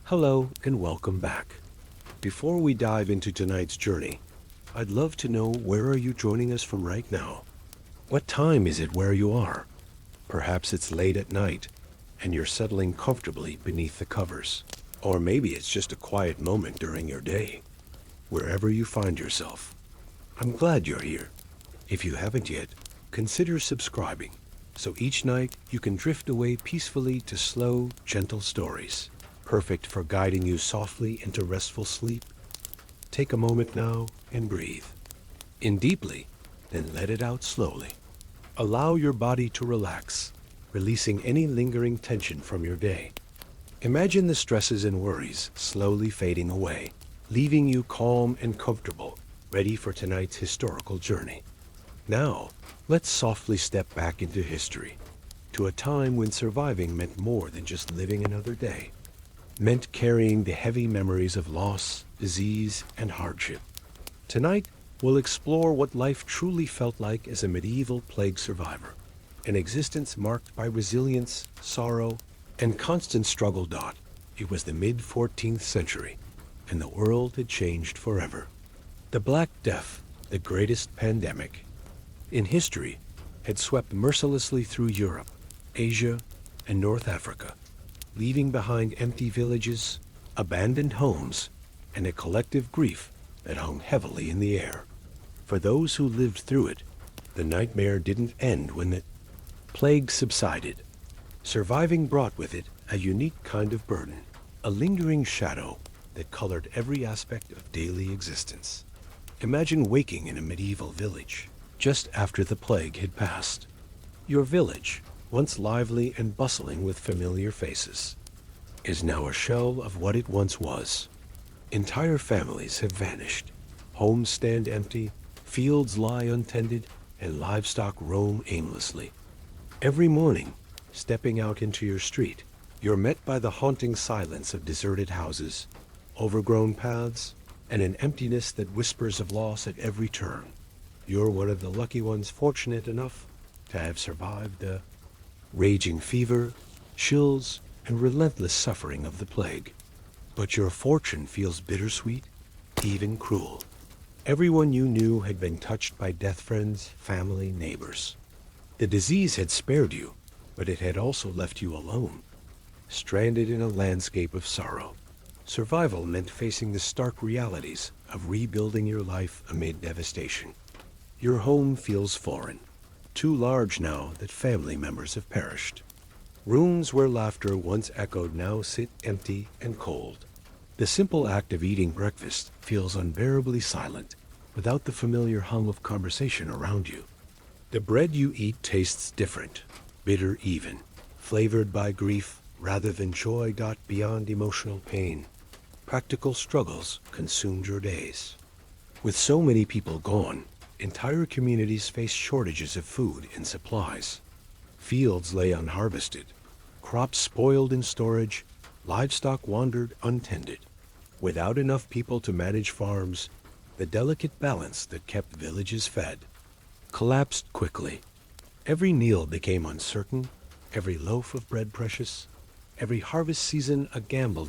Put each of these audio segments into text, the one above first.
Hello and welcome back. Before we dive into tonight's journey, I'd love to know, where are you joining us from right now? What time is it where you are? Perhaps it's late at night and you're settling comfortably beneath the covers. Or maybe it's just a quiet moment during your day. Wherever you find yourself, I'm glad you're here. If you haven't yet, consider subscribing so each night you can drift away peacefully to slow, gentle stories, perfect for guiding you softly into restful sleep. Take a moment now and breathe. In deeply, then let it out slowly. Allow your body to relax, releasing any lingering tension from your day. Imagine the stresses and worries slowly fading away, leaving you calm and comfortable, ready for tonight's historical journey. Now, let's softly step back into history, to a time when surviving meant more than just living another day. Meant carrying the heavy memories of loss, disease, and hardship. Tonight, we'll explore what life truly felt like as a medieval plague survivor, an existence marked by resilience, sorrow, and constant struggle. It was the mid-14th century, and the world had changed forever. The Black Death, the greatest pandemic in history, had swept mercilessly through Europe, Asia, and North Africa, leaving behind empty villages, abandoned homes, and a collective grief that hung heavily in the air. For those who lived through it, the nightmare didn't end when the plague subsided. Surviving brought with it a unique kind of burden, a lingering shadow that colored every aspect of daily existence. Imagine waking in a medieval village just after the plague had passed. Your village, once lively and bustling with familiar faces, is now a shell of what it once was. Entire families have vanished. Homes stand empty, fields lie untended, and livestock roam aimlessly. Every morning, stepping out into your street, you're met by the haunting silence of deserted houses, overgrown paths, and an emptiness that whispers of loss at every turn. You're one of the lucky ones fortunate enough to have survived the raging fever, chills, and relentless suffering of the plague. But your fortune feels bittersweet, even cruel. Everyone you knew had been touched by death, friends, family, neighbors. The disease had spared you, but it had also left you alone, stranded in a landscape of sorrow. Survival meant facing the stark realities of rebuilding your life amid devastation. Your home feels foreign, too large now that family members have perished. Rooms where laughter once echoed now sit empty and cold. The simple act of eating breakfast feels unbearably silent, without the familiar hum of conversation around you. The bread you eat tastes different, bitter even, flavored by grief rather than joy. Beyond emotional pain, practical struggles consumed your days. With so many people gone, entire communities faced shortages of food and supplies. Fields lay unharvested, crops spoiled in storage, livestock wandered untended. Without enough people to manage farms, the delicate balance that kept villages fed collapsed quickly. Every meal became uncertain, every loaf of bread precious, every harvest season a gamble.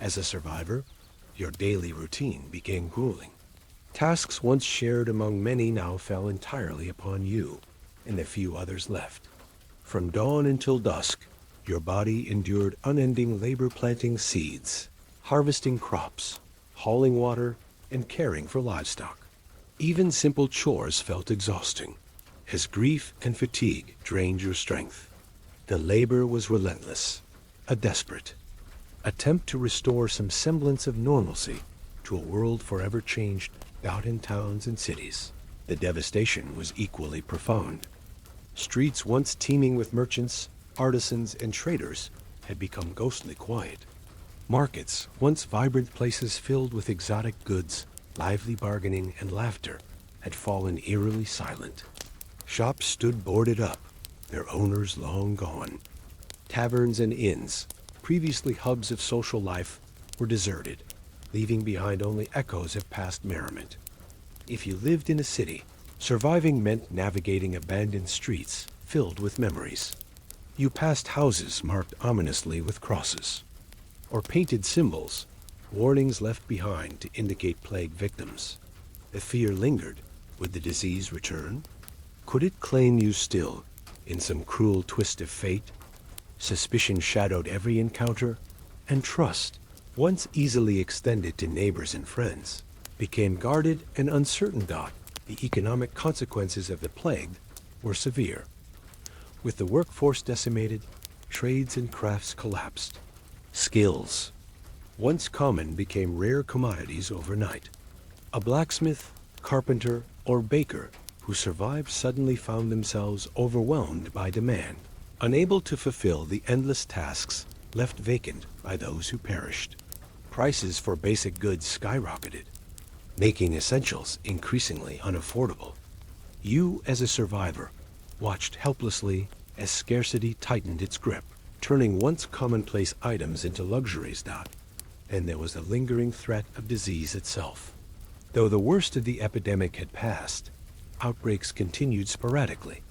As a survivor, your daily routine became grueling. Tasks once shared among many now fell entirely upon you and the few others left. From dawn until dusk, your body endured unending labor, planting seeds, harvesting crops, hauling water, and caring for livestock. Even simple chores felt exhausting, as grief and fatigue drained your strength. The labor was relentless, a desperate attempt to restore some semblance of normalcy to a world forever changed. Out in towns and cities, the devastation was equally profound. Streets once teeming with merchants, artisans, and traders had become ghostly quiet. Markets, once vibrant places filled with exotic goods, lively bargaining, and laughter, had fallen eerily silent. Shops stood boarded up, their owners long gone. Taverns and inns, previously hubs of social life, were deserted, leaving behind only echoes of past merriment. If you lived in a city, surviving meant navigating abandoned streets filled with memories. You passed houses marked ominously with crosses, or painted symbols, warnings left behind to indicate plague victims. The fear lingered. Would the disease return? Could it claim you still, in some cruel twist of fate? Suspicion shadowed every encounter, and trust, once easily extended to neighbors and friends, became guarded and uncertain. The economic consequences of the plague were severe. With the workforce decimated, trades and crafts collapsed. Skills, once common, became rare commodities overnight. A blacksmith, carpenter, or baker who survived suddenly found themselves overwhelmed by demand, unable to fulfill the endless tasks left vacant by those who perished. Prices for basic goods skyrocketed, making essentials increasingly unaffordable. You, as a survivor, watched helplessly as scarcity tightened its grip, turning once commonplace items into luxuries. And there was the lingering threat of disease itself. Though the worst of the epidemic had passed, outbreaks continued sporadically,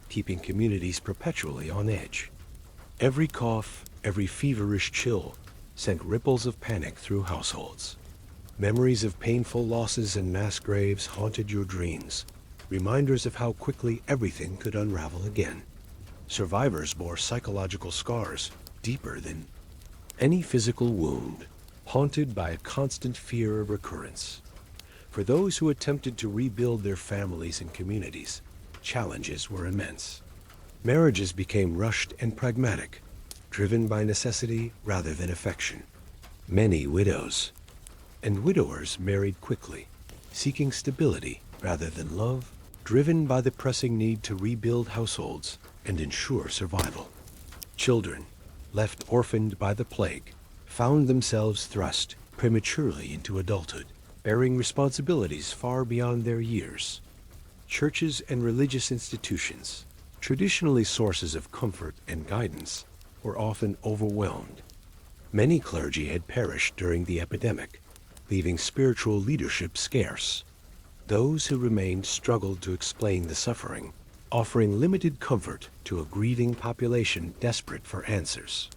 keeping communities perpetually on edge. Every cough, every feverish chill sent ripples of panic through households. Memories of painful losses and mass graves haunted your dreams, reminders of how quickly everything could unravel again. Survivors bore psychological scars deeper than any physical wound, haunted by a constant fear of recurrence. For those who attempted to rebuild their families and communities, challenges were immense. Marriages became rushed and pragmatic, driven by necessity rather than affection. Many widows and widowers married quickly, seeking stability rather than love, driven by the pressing need to rebuild households and ensure survival. Children, left orphaned by the plague, found themselves thrust prematurely into adulthood, bearing responsibilities far beyond their years. Churches and religious institutions, traditionally sources of comfort and guidance, were often overwhelmed. Many clergy had perished during the epidemic, leaving spiritual leadership scarce. Those who remained struggled to explain the suffering, offering limited comfort to a grieving population desperate for answers.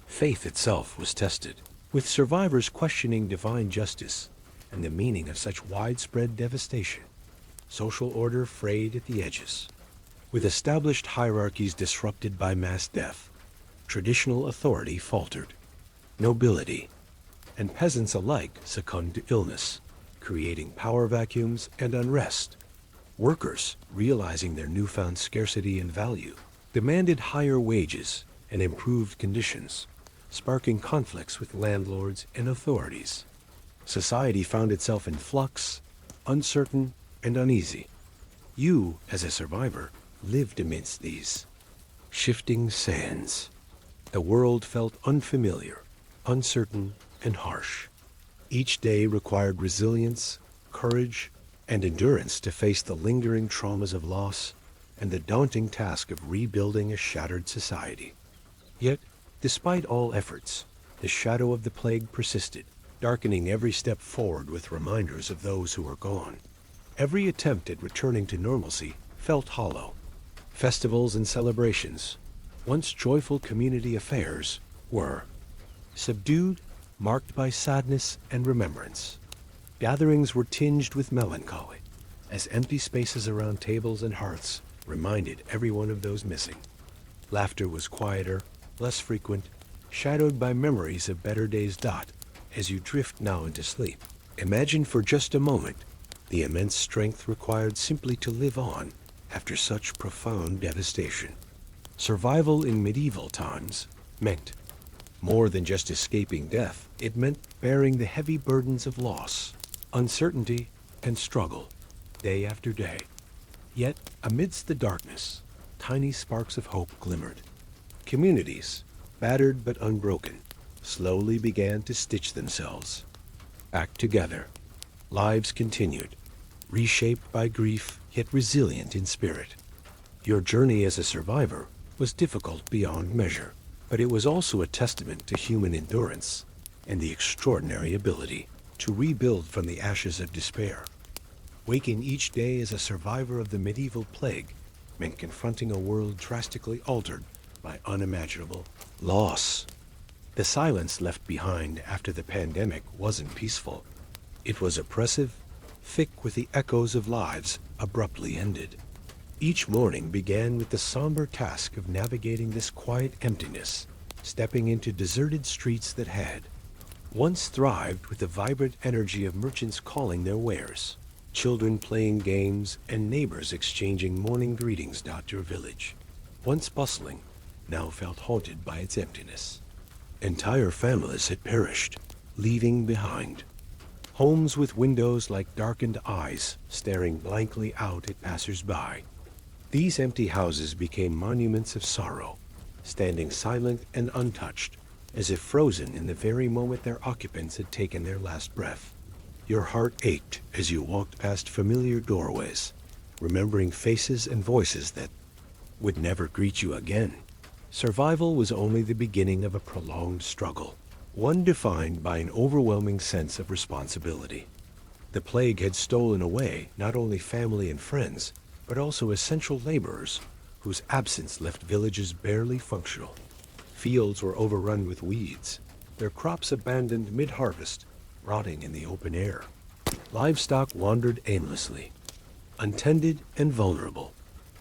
Faith itself was tested, with survivors questioning divine justice and the meaning of such widespread devastation. Social order frayed at the edges. With established hierarchies disrupted by mass death, traditional authority faltered. Nobility and peasants alike succumbed to illness, creating power vacuums and unrest. Workers, realizing their newfound scarcity and value, demanded higher wages and improved conditions, sparking conflicts with landlords and authorities. Society found itself in flux, uncertain and uneasy. You, as a survivor, lived amidst these shifting sands. The world felt unfamiliar, uncertain, and harsh. Each day required resilience, courage, and endurance to face the lingering traumas of loss and the daunting task of rebuilding a shattered society. Yet, despite all efforts, the shadow of the plague persisted, darkening every step forward with reminders of those who were gone. Every attempt at returning to normalcy felt hollow. Festivals and celebrations, once joyful community affairs, were subdued, marked by sadness and remembrance. Gatherings were tinged with melancholy, as empty spaces around tables and hearths reminded everyone of those missing. Laughter was quieter, less frequent, shadowed by memories of better days. As you drift now into sleep, imagine for just a moment the immense strength required simply to live on after such profound devastation. Survival in medieval times meant more than just escaping death. It meant bearing the heavy burdens of loss, uncertainty, and struggle, day after day. Yet, amidst the darkness, tiny sparks of hope glimmered. Communities, battered but unbroken, slowly began to stitch themselves back together. Lives continued, reshaped by grief, yet resilient in spirit. Your journey as a survivor was difficult beyond measure, but it was also a testament to human endurance and the extraordinary ability to rebuild from the ashes of despair. Waking each day as a survivor of the medieval plague meant confronting a world drastically altered by unimaginable loss. The silence left behind after the pandemic wasn't peaceful. It was oppressive, thick with the echoes of lives abruptly ended. Each morning began with the somber task of navigating this quiet emptiness, stepping into deserted streets that had once thrived with the vibrant energy of merchants calling their wares, children playing games, and neighbors exchanging morning greetings. Your village, once bustling, now felt haunted by its emptiness. Entire families had perished, leaving behind homes with windows like darkened eyes staring blankly out at passers-by. These empty houses became monuments of sorrow, standing silent and untouched, as if frozen in the very moment their occupants had taken their last breath. Your heart ached as you walked past familiar doorways, remembering faces and voices that would never greet you again. Survival was only the beginning of a prolonged struggle, one defined by an overwhelming sense of responsibility. The plague had stolen away not only family and friends, but also essential laborers, whose absence left villages barely functional. Fields were overrun with weeds, their crops abandoned mid-harvest, rotting in the open air. Livestock wandered aimlessly, untended and vulnerable.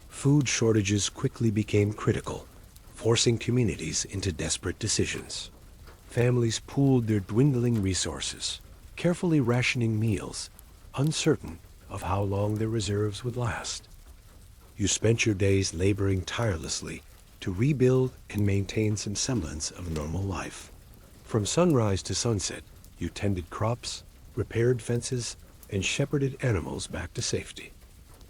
Food shortages quickly became critical, forcing communities into desperate decisions. Families pooled their dwindling resources, carefully rationing meals, uncertain of how long their reserves would last. You spent your days laboring tirelessly to rebuild and maintain some semblance of normal life. From sunrise to sunset, you tended crops, repaired fences, and shepherded animals back to safety.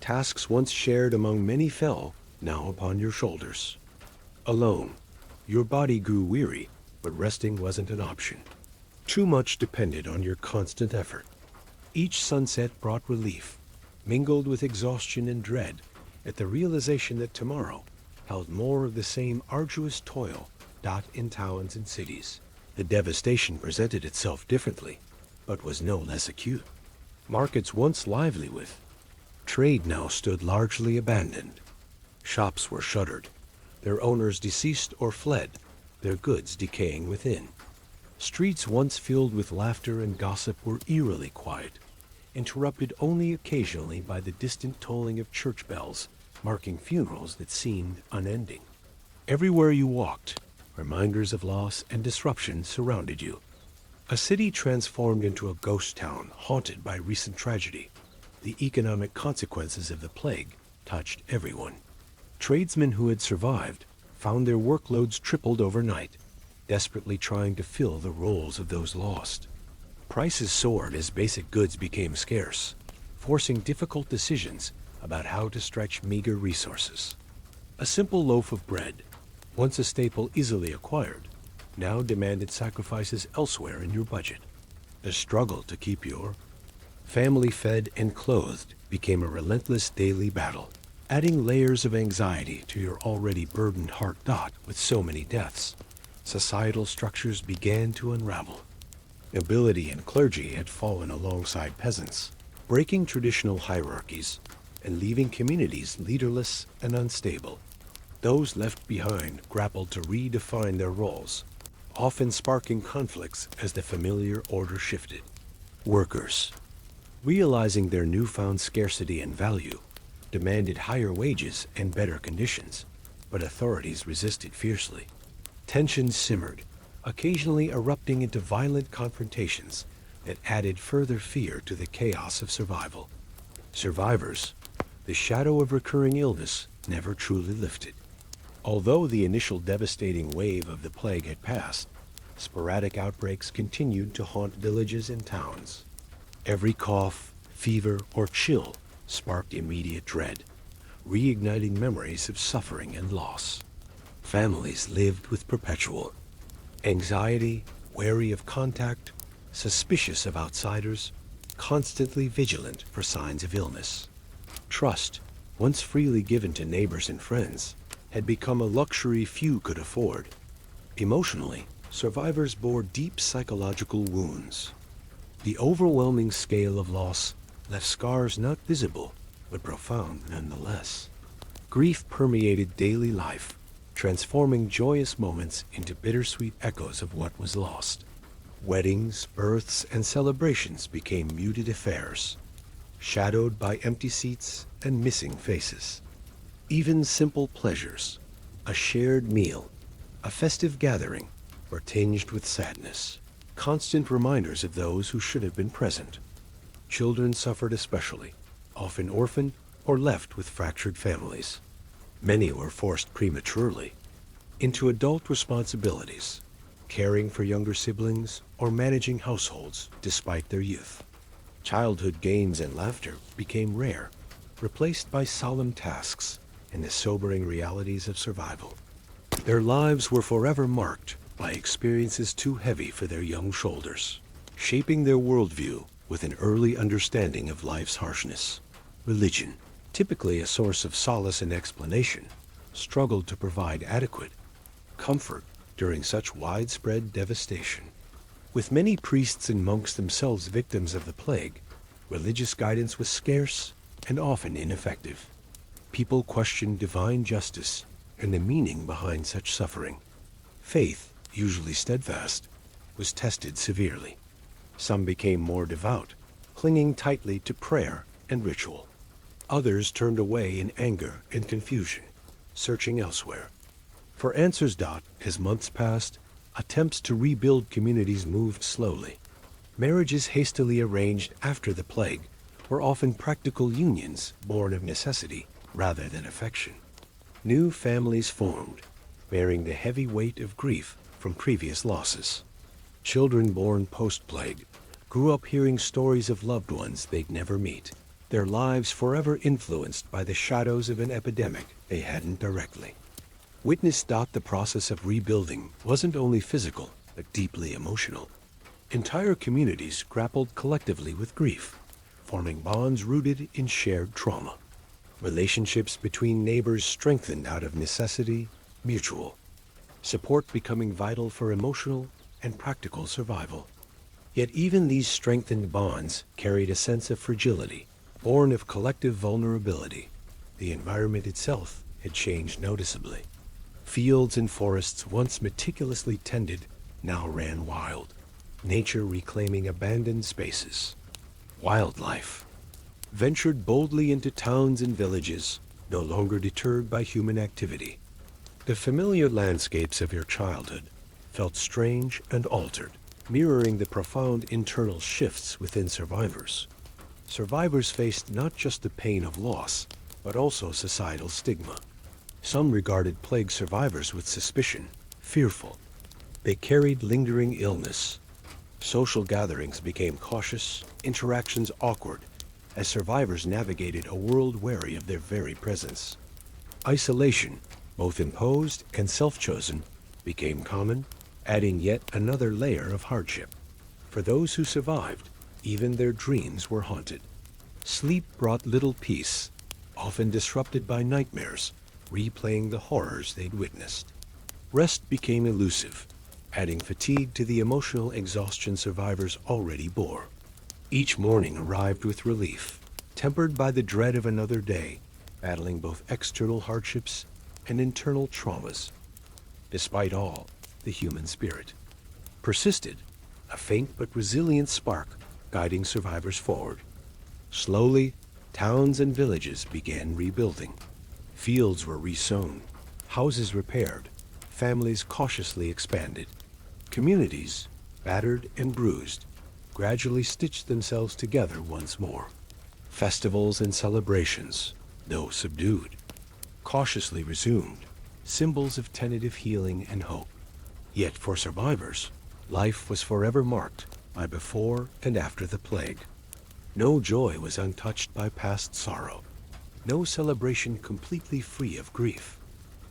Tasks once shared among many fell now upon your shoulders. Alone, your body grew weary, but resting wasn't an option. Too much depended on your constant effort. Each sunset brought relief, mingled with exhaustion and dread, at the realization that tomorrow held more of the same arduous toil in towns and cities. The devastation presented itself differently, but was no less acute. Markets once lively with trade now stood largely abandoned. Shops were shuttered, their owners deceased or fled, their goods decaying within. Streets once filled with laughter and gossip were eerily quiet, interrupted only occasionally by the distant tolling of church bells, marking funerals that seemed unending. Everywhere you walked, reminders of loss and disruption surrounded you. A city transformed into a ghost town haunted by recent tragedy. The economic consequences of the plague touched everyone. Tradesmen who had survived found their workloads tripled overnight, desperately trying to fill the roles of those lost. Prices soared as basic goods became scarce, forcing difficult decisions about how to stretch meager resources. A simple loaf of bread, once a staple easily acquired, now demanded sacrifices elsewhere in your budget. The struggle to keep your family fed and clothed became a relentless daily battle, adding layers of anxiety to your already burdened heart. With so many deaths, societal structures began to unravel. Nobility and clergy had fallen alongside peasants, breaking traditional hierarchies and leaving communities leaderless and unstable. Those left behind grappled to redefine their roles, often sparking conflicts as the familiar order shifted. Workers, realizing their newfound scarcity and value, demanded higher wages and better conditions, but authorities resisted fiercely. Tensions simmered, occasionally erupting into violent confrontations that added further fear to the chaos of survival. Survivors, the shadow of recurring illness never truly lifted. Although the initial devastating wave of the plague had passed, sporadic outbreaks continued to haunt villages and towns. Every cough, fever, or chill sparked immediate dread, reigniting memories of suffering and loss. Families lived with perpetual anxiety, wary of contact, suspicious of outsiders, constantly vigilant for signs of illness. Trust, once freely given to neighbors and friends, had become a luxury few could afford. Emotionally, survivors bore deep psychological wounds. The overwhelming scale of loss left scars not visible, but profound nonetheless. Grief permeated daily life, transforming joyous moments into bittersweet echoes of what was lost. Weddings, births, and celebrations became muted affairs, shadowed by empty seats and missing faces. Even simple pleasures, a shared meal, a festive gathering, were tinged with sadness, constant reminders of those who should have been present. Children suffered especially, often orphaned or left with fractured families. Many were forced prematurely into adult responsibilities, caring for younger siblings or managing households despite their youth. Childhood games and laughter became rare, replaced by solemn tasks and the sobering realities of survival. Their lives were forever marked by experiences too heavy for their young shoulders, shaping their worldview with an early understanding of life's harshness. Religion, typically a source of solace and explanation, struggled to provide adequate comfort during such widespread devastation. With many priests and monks themselves victims of the plague, religious guidance was scarce and often ineffective. People questioned divine justice and the meaning behind such suffering. Faith, usually steadfast, was tested severely. Some became more devout, clinging tightly to prayer and ritual. Others turned away in anger and confusion, searching elsewhere for answers. As months passed, attempts to rebuild communities moved slowly. Marriages hastily arranged after the plague were often practical unions born of necessity rather than affection. New families formed, bearing the heavy weight of grief from previous losses. Children born post-plague grew up hearing stories of loved ones they'd never meet, their lives forever influenced by the shadows of an epidemic they hadn't directly witnessed. The process of rebuilding wasn't only physical, but deeply emotional. Entire communities grappled collectively with grief, forming bonds rooted in shared trauma. Relationships between neighbors strengthened out of necessity, mutual support becoming vital for emotional and practical survival. Yet even these strengthened bonds carried a sense of fragility, born of collective vulnerability. The environment itself had changed noticeably. Fields and forests once meticulously tended now ran wild, nature reclaiming abandoned spaces. Wildlife ventured boldly into towns and villages, no longer deterred by human activity. The familiar landscapes of your childhood felt strange and altered, mirroring the profound internal shifts within survivors. Survivors faced not just the pain of loss, but also societal stigma. Some regarded plague survivors with suspicion, fearful. They carried lingering illness. Social gatherings became cautious, interactions awkward, as survivors navigated a world wary of their very presence. Isolation, both imposed and self-chosen, became common, adding yet another layer of hardship. For those who survived, even their dreams were haunted. Sleep brought little peace, often disrupted by nightmares, replaying the horrors they'd witnessed. Rest became elusive, adding fatigue to the emotional exhaustion survivors already bore. Each morning arrived with relief, tempered by the dread of another day, battling both external hardships and internal traumas. Despite all, the human spirit persisted, a faint but resilient spark guiding survivors forward. Slowly, towns and villages began rebuilding. Fields were resown, houses repaired, families cautiously expanded. Communities, battered and bruised, gradually stitched themselves together once more. Festivals and celebrations, though subdued, cautiously resumed, symbols of tentative healing and hope. Yet for survivors, life was forever marked by before and after the plague. No joy was untouched by past sorrow, no celebration completely free of grief.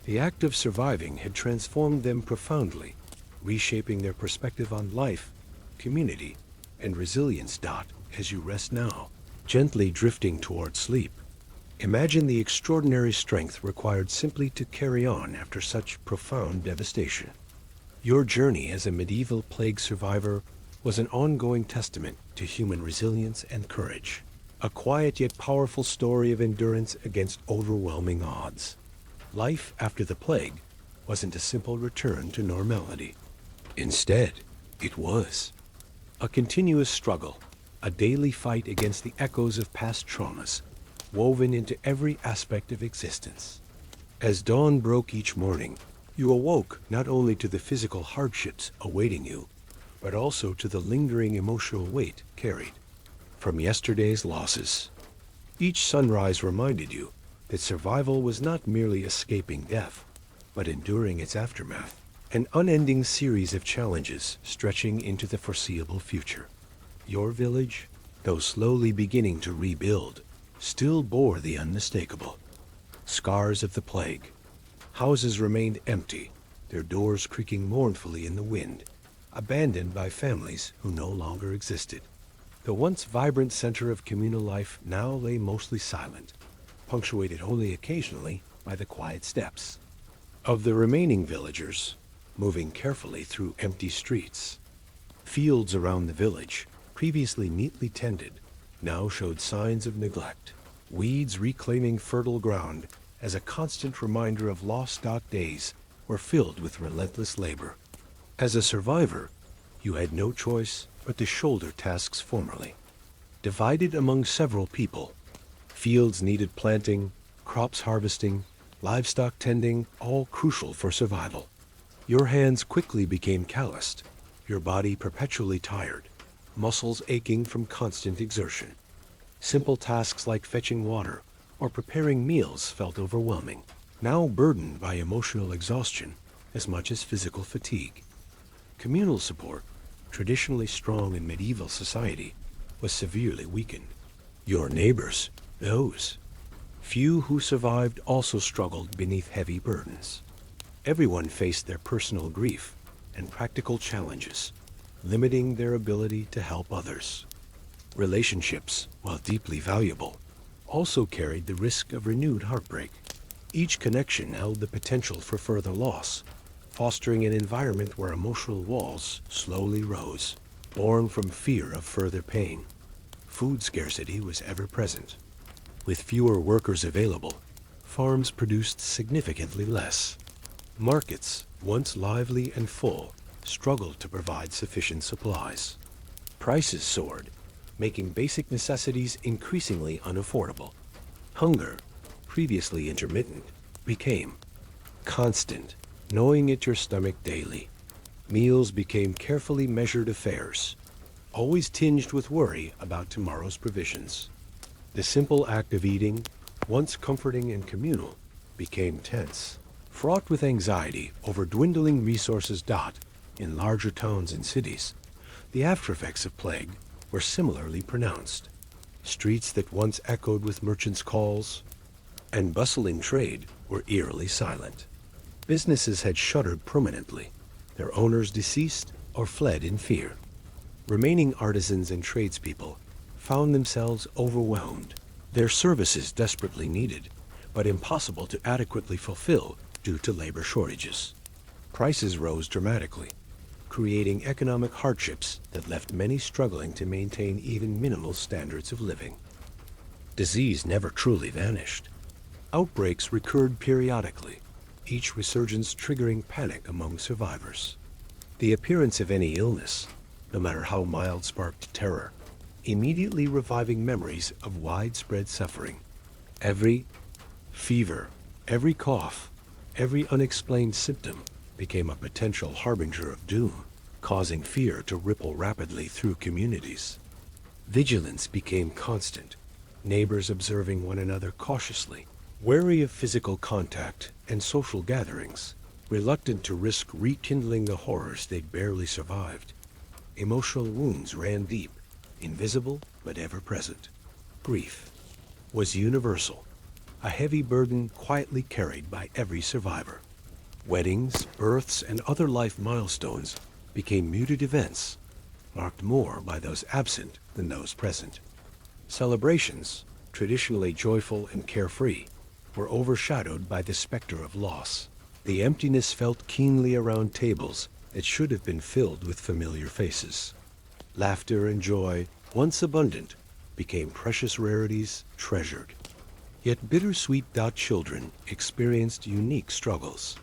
The act of surviving had transformed them profoundly, reshaping their perspective on life, community, and resilience. As you rest now, gently drifting toward sleep, imagine the extraordinary strength required simply to carry on after such profound devastation. Your journey as a medieval plague survivor was an ongoing testament to human resilience and courage, a quiet yet powerful story of endurance against overwhelming odds. Life after the plague wasn't a simple return to normality. Instead, it was a continuous struggle, a daily fight against the echoes of past traumas, woven into every aspect of existence. As dawn broke each morning, you awoke not only to the physical hardships awaiting you, but also to the lingering emotional weight carried from yesterday's losses. Each sunrise reminded you that survival was not merely escaping death, but enduring its aftermath, an unending series of challenges stretching into the foreseeable future. Your village, though slowly beginning to rebuild, still bore the unmistakable scars of the plague. Houses remained empty, their doors creaking mournfully in the wind, abandoned by families who no longer existed. The once vibrant center of communal life now lay mostly silent, punctuated only occasionally by the quiet steps of the remaining villagers, moving carefully through empty streets. Fields around the village, previously neatly tended, now showed signs of neglect, weeds reclaiming fertile ground as a constant reminder of lost days were filled with relentless labor. As a survivor, you had no choice but to shoulder tasks formerly. Divided among several people, fields needed planting, crops harvesting, livestock tending, all crucial for survival. Your hands quickly became calloused, your body perpetually tired, muscles aching from constant exertion. Simple tasks like fetching water or preparing meals felt overwhelming, now burdened by emotional exhaustion as much as physical fatigue. Communal support, traditionally strong in medieval society, was severely weakened. Your neighbors, those few who survived, also struggled beneath heavy burdens. Everyone faced their personal grief and practical challenges, limiting their ability to help others. Relationships, while deeply valuable, also carried the risk of renewed heartbreak. Each connection held the potential for further loss, fostering an environment where emotional walls slowly rose, born from fear of further pain. Food scarcity was ever present. With fewer workers available, farms produced significantly less. Markets, once lively and full, struggled to provide sufficient supplies. Prices soared, making basic necessities increasingly unaffordable. Hunger, previously intermittent, became constant, gnawing at your stomach daily. Meals became carefully measured affairs, always tinged with worry about tomorrow's provisions. The simple act of eating, once comforting and communal, became tense, fraught with anxiety over dwindling resources. In larger towns and cities, the aftereffects of plague were similarly pronounced. Streets that once echoed with merchants' calls and bustling trade were eerily silent. Businesses had shuttered permanently, their owners deceased or fled in fear. Remaining artisans and tradespeople found themselves overwhelmed, their services desperately needed, but impossible to adequately fulfill due to labor shortages. Prices rose dramatically, creating economic hardships that left many struggling to maintain even minimal standards of living. Disease never truly vanished. Outbreaks recurred periodically, each resurgence triggering panic among survivors. The appearance of any illness, no matter how mild, sparked terror, immediately reviving memories of widespread suffering. Every fever, every cough, every unexplained symptom became a potential harbinger of doom, causing fear to ripple rapidly through communities. Vigilance became constant, neighbors observing one another cautiously, wary of physical contact and social gatherings, reluctant to risk rekindling the horrors they'd barely survived. Emotional wounds ran deep, invisible but ever present. Grief was universal, a heavy burden quietly carried by every survivor. Weddings, births, and other life milestones became muted events, marked more by those absent than those present. Celebrations, traditionally joyful and carefree, were overshadowed by the specter of loss. The emptiness felt keenly around tables that should have been filled with familiar faces. Laughter and joy, once abundant, became precious rarities treasured. Yet bittersweet children experienced unique struggles.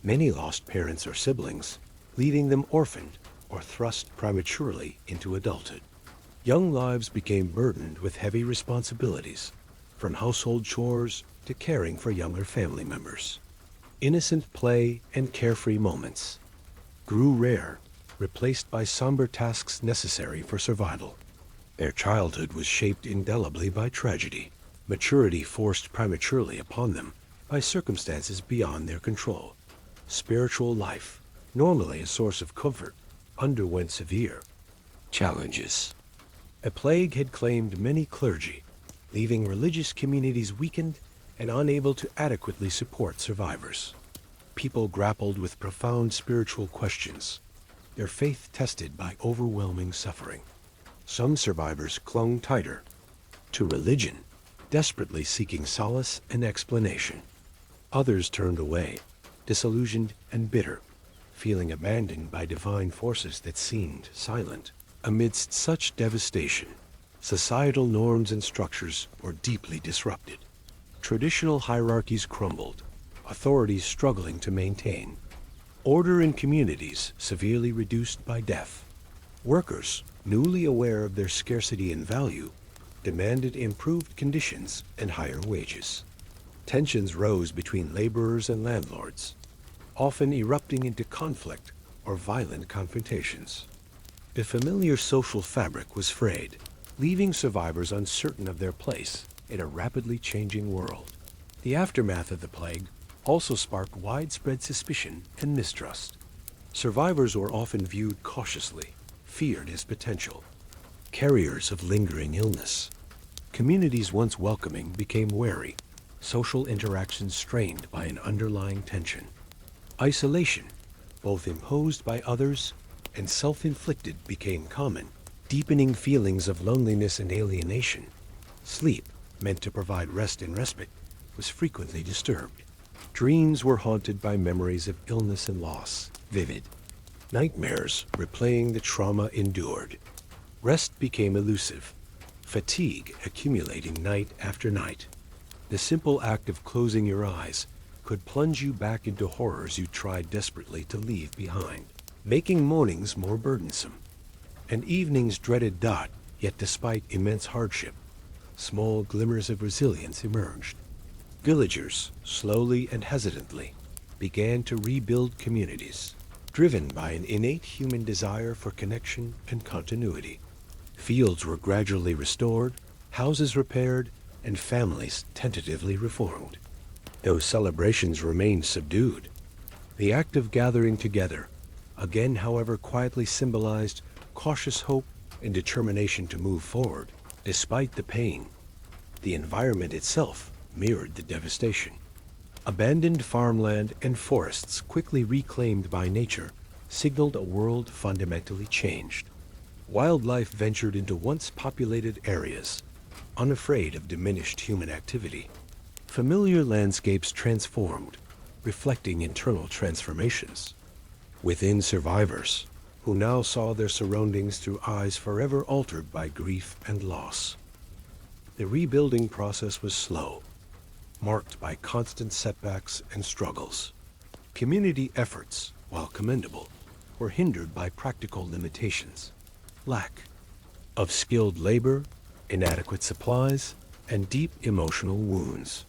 Many lost parents or siblings, leaving them orphaned or thrust prematurely into adulthood. Young lives became burdened with heavy responsibilities, from household chores to caring for younger family members. Innocent play and carefree moments grew rare, replaced by somber tasks necessary for survival. Their childhood was shaped indelibly by tragedy, maturity forced prematurely upon them by circumstances beyond their control. Spiritual life, normally a source of comfort, underwent severe challenges. A plague had claimed many clergy, leaving religious communities weakened and unable to adequately support survivors. People grappled with profound spiritual questions, their faith tested by overwhelming suffering. Some survivors clung tighter to religion, desperately seeking solace and explanation. Others turned away, disillusioned and bitter, feeling abandoned by divine forces that seemed silent. Amidst such devastation, societal norms and structures were deeply disrupted. Traditional hierarchies crumbled, authorities struggling to maintain. Order in communities severely reduced by death. Workers, newly aware of their scarcity and value, demanded improved conditions and higher wages. Tensions rose between laborers and landlords, often erupting into conflict or violent confrontations. The familiar social fabric was frayed, leaving survivors uncertain of their place in a rapidly changing world. The aftermath of the plague also sparked widespread suspicion and mistrust. Survivors were often viewed cautiously, feared as potential carriers of lingering illness. Communities once welcoming became wary, social interactions strained by an underlying tension. Isolation, both imposed by others and self-inflicted, became common, deepening feelings of loneliness and alienation. Sleep, meant to provide rest and respite, was frequently disturbed. Dreams were haunted by memories of illness and loss, vivid. Nightmares replaying the trauma endured. Rest became elusive, fatigue accumulating night after night. The simple act of closing your eyes could plunge you back into horrors you tried desperately to leave behind, making mornings more burdensome. And evenings dreaded dot, yet despite immense hardship, small glimmers of resilience emerged. Villagers, slowly and hesitantly, began to rebuild communities, driven by an innate human desire for connection and continuity. Fields were gradually restored, houses repaired, and families tentatively reformed. Though celebrations remained subdued, the act of gathering together, again however quietly symbolized cautious hope and determination to move forward, despite the pain. The environment itself mirrored the devastation. Abandoned farmland and forests quickly reclaimed by nature signaled a world fundamentally changed. Wildlife ventured into once populated areas, unafraid of diminished human activity. Familiar landscapes transformed, reflecting internal transformations. Within survivors, who now saw their surroundings through eyes forever altered by grief and loss. The rebuilding process was slow, marked by constant setbacks and struggles. Community efforts, while commendable, were hindered by practical limitations. Lack of skilled labor, inadequate supplies, and deep emotional wounds.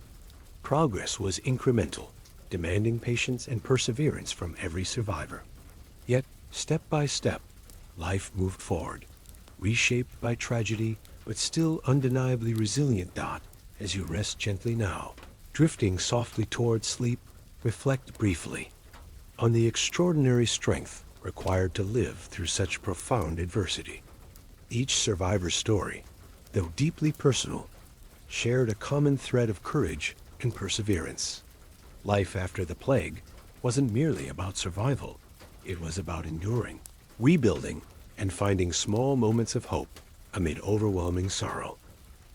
Progress was incremental, demanding patience and perseverance from every survivor. Yet, step by step, life moved forward, reshaped by tragedy, but still undeniably resilient. As you rest gently now, drifting softly towards sleep, reflect briefly on the extraordinary strength required to live through such profound adversity. Each survivor's story, though deeply personal, shared a common thread of courage and perseverance. Life after the plague wasn't merely about survival. It was about enduring, rebuilding, and finding small moments of hope amid overwhelming sorrow.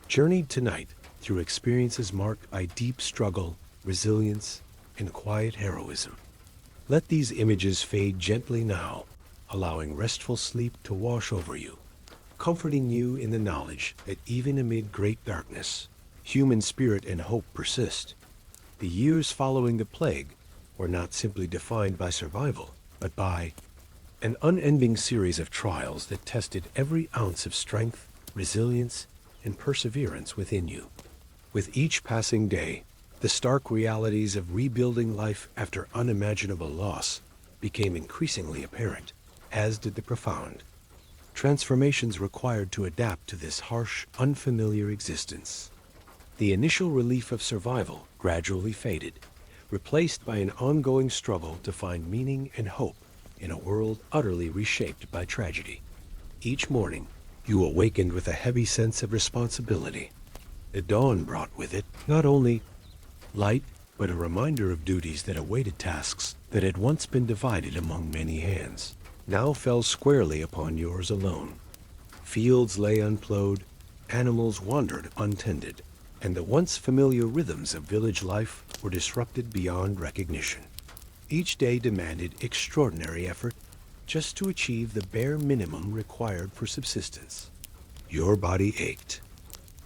Journeyed tonight through experiences marked by deep struggle, resilience, and quiet heroism. Let these images fade gently now, allowing restful sleep to wash over you, comforting you in the knowledge that even amid great darkness, human spirit and hope persist. The years following the plague were not simply defined by survival, but by an unending series of trials that tested every ounce of strength, resilience, and perseverance within you. With each passing day, the stark realities of rebuilding life after unimaginable loss became increasingly apparent, as did the profound transformations required to adapt to this harsh, unfamiliar existence. The initial relief of survival gradually faded, replaced by an ongoing struggle to find meaning and hope in a world utterly reshaped by tragedy. Each morning, you awakened with a heavy sense of responsibility. The dawn brought with it not only light, but a reminder of duties that awaited tasks that had once been divided among many hands, now fell squarely upon yours alone. Fields lay unplowed, animals wandered untended, and the once familiar rhythms of village life were disrupted beyond recognition. Each day demanded extraordinary effort just to achieve the bare minimum required for subsistence. Your body ached,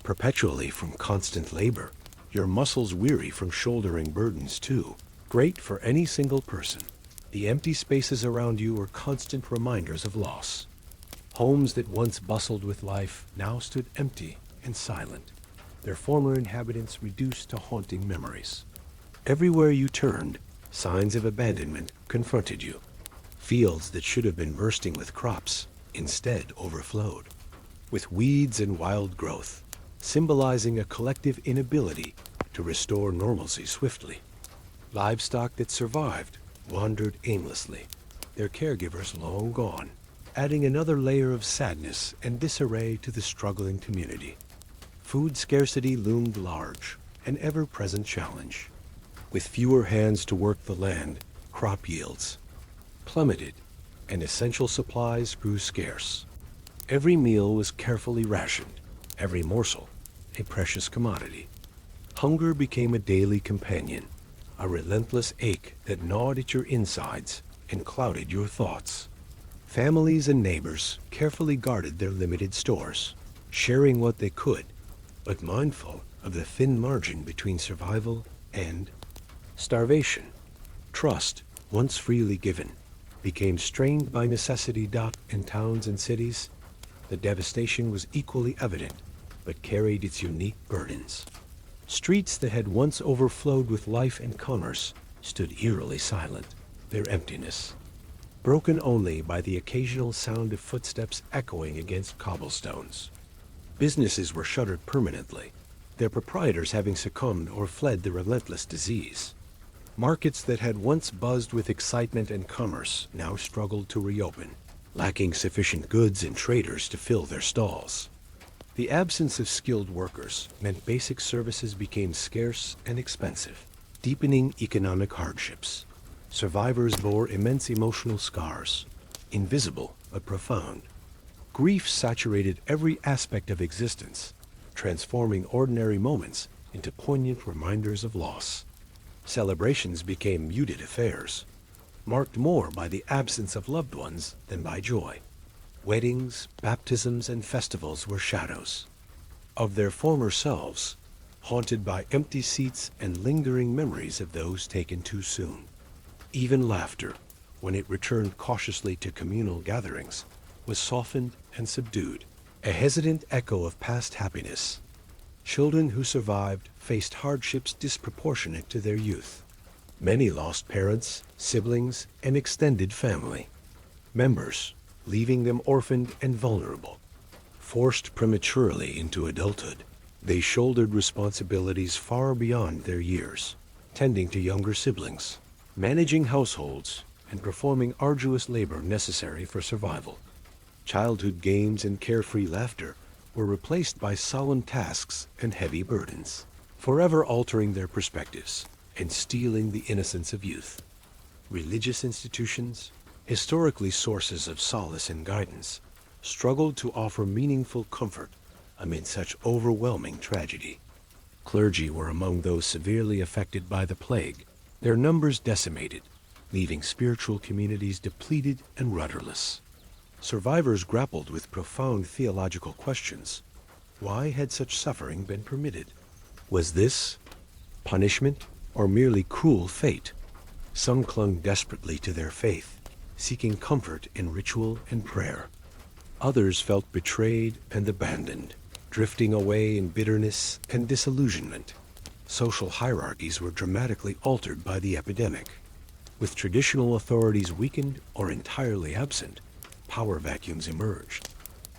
perpetually from constant labor, your muscles weary from shouldering burdens too great for any single person. The empty spaces around you were constant reminders of loss. Homes that once bustled with life now stood empty and silent, their former inhabitants reduced to haunting memories. Everywhere you turned, signs of abandonment confronted you. Fields that should have been bursting with crops instead overflowed, with weeds and wild growth, symbolizing a collective inability to restore normalcy swiftly. Livestock that survived wandered aimlessly, their caregivers long gone, adding another layer of sadness and disarray to the struggling community. Food scarcity loomed large, an ever-present challenge. With fewer hands to work the land, crop yields plummeted, and essential supplies grew scarce. Every meal was carefully rationed, every morsel a precious commodity. Hunger became a daily companion, a relentless ache that gnawed at your insides and clouded your thoughts. Families and neighbors carefully guarded their limited stores, sharing what they could, but mindful of the thin margin between survival and starvation. Trust, once freely given, became strained by necessity. In towns and cities, the devastation was equally evident, but carried its unique burdens. Streets that had once overflowed with life and commerce stood eerily silent, their emptiness broken only by the occasional sound of footsteps echoing against cobblestones. Businesses were shuttered permanently, their proprietors having succumbed or fled the relentless disease. Markets that had once buzzed with excitement and commerce now struggled to reopen, lacking sufficient goods and traders to fill their stalls. The absence of skilled workers meant basic services became scarce and expensive, deepening economic hardships. Survivors bore immense emotional scars, invisible but profound. Grief saturated every aspect of existence, transforming ordinary moments into poignant reminders of loss. Celebrations became muted affairs, marked more by the absence of loved ones than by joy. Weddings, baptisms, and festivals were shadows of their former selves, haunted by empty seats and lingering memories of those taken too soon. Even laughter, when it returned cautiously to communal gatherings, was softened and subdued, a hesitant echo of past happiness. Children who survived faced hardships disproportionate to their youth. Many lost parents, siblings, and extended family members, leaving them orphaned and vulnerable. Forced prematurely into adulthood, they shouldered responsibilities far beyond their years, tending to younger siblings, managing households, and performing arduous labor necessary for survival. Childhood games and carefree laughter were replaced by solemn tasks and heavy burdens, forever altering their perspectives and stealing the innocence of youth. Religious institutions, historically sources of solace and guidance, struggled to offer meaningful comfort amid such overwhelming tragedy. Clergy were among those severely affected by the plague, their numbers decimated, leaving spiritual communities depleted and rudderless. Survivors grappled with profound theological questions. Why had such suffering been permitted? Was this punishment or merely cruel fate? Some clung desperately to their faith, seeking comfort in ritual and prayer. Others felt betrayed and abandoned, drifting away in bitterness and disillusionment. Social hierarchies were dramatically altered by the epidemic. With traditional authorities weakened or entirely absent, power vacuums emerged.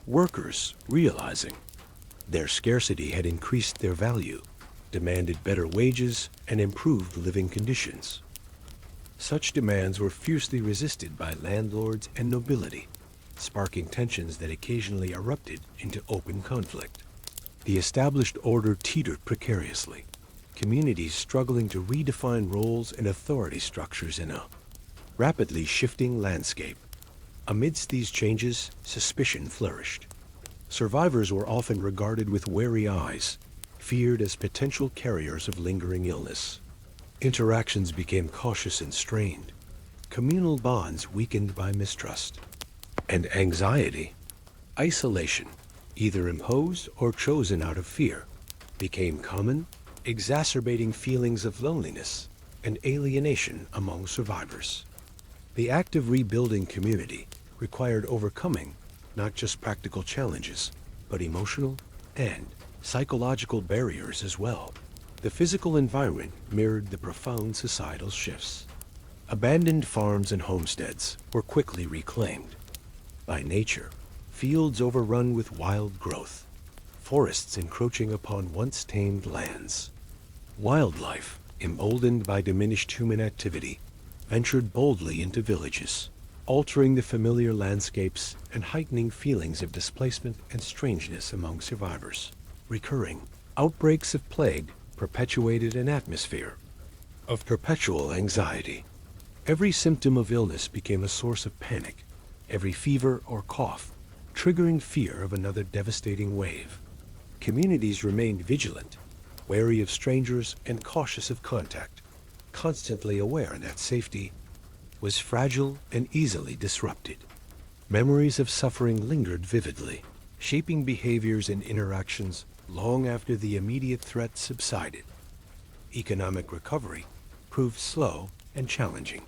Workers, realizing their scarcity had increased their value, demanded better wages and improved living conditions. Such demands were fiercely resisted by landlords and nobility, sparking tensions that occasionally erupted into open conflict. The established order teetered precariously, communities struggling to redefine roles and authority structures in a rapidly shifting landscape. Amidst these changes, suspicion flourished. Survivors were often regarded with wary eyes, feared as potential carriers of lingering illness. Interactions became cautious and strained, communal bonds weakened by mistrust. And anxiety, isolation, either imposed or chosen out of fear, became common, exacerbating feelings of loneliness and alienation among survivors. The act of rebuilding community required overcoming not just practical challenges, but emotional and psychological barriers as well. The physical environment mirrored the profound societal shifts. Abandoned farms and homesteads were quickly reclaimed by nature, fields overrun with wild growth, forests encroaching upon once tamed lands. Wildlife, emboldened by diminished human activity, ventured boldly into villages, altering the familiar landscapes and heightening feelings of displacement and strangeness among survivors. Recurring outbreaks of plague perpetuated an atmosphere of perpetual anxiety. Every symptom of illness became a source of panic, every fever or cough triggering fear of another devastating wave. Communities remained vigilant, wary of strangers and cautious of contact, constantly aware that safety was fragile and easily disrupted. Memories of suffering lingered vividly, shaping behaviors and interactions long after the immediate threat subsided. Economic recovery proved slow and challenging.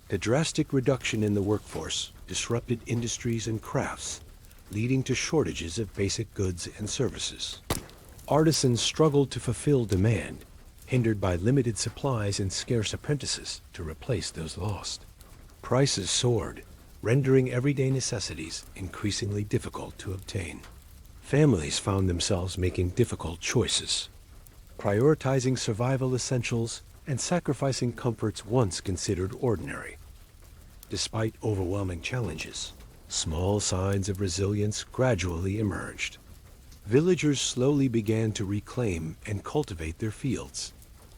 The drastic reduction in the workforce disrupted industries and crafts, leading to shortages of basic goods and services. Artisans struggled to fulfill demand, hindered by limited supplies and scarce apprentices to replace those lost. Prices soared, rendering everyday necessities increasingly difficult to obtain. Families found themselves making difficult choices, prioritizing survival essentials and sacrificing comforts once considered ordinary. Despite overwhelming challenges, small signs of resilience gradually emerged. Villagers slowly began to reclaim and cultivate their fields,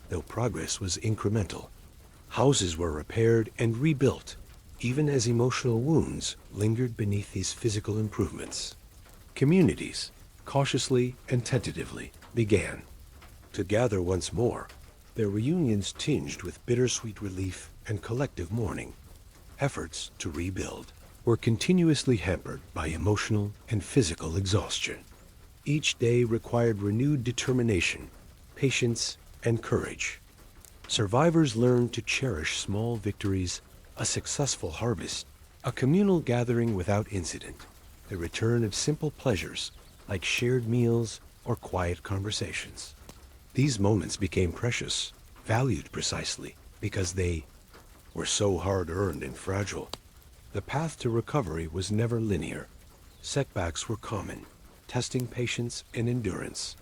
though progress was incremental. Houses were repaired and rebuilt, even as emotional wounds lingered beneath these physical improvements. Communities, cautiously and tentatively, began to gather once more, their reunions tinged with bittersweet relief and collective mourning. Efforts to rebuild were continuously hampered by emotional and physical exhaustion. Each day required renewed determination, patience, and courage. Survivors learned to cherish small victories, a successful harvest, a communal gathering without incident, the return of simple pleasures like shared meals or quiet conversations. These moments became precious, valued precisely because they were so hard-earned and fragile. The path to recovery was never linear. Setbacks were common, testing patience and endurance.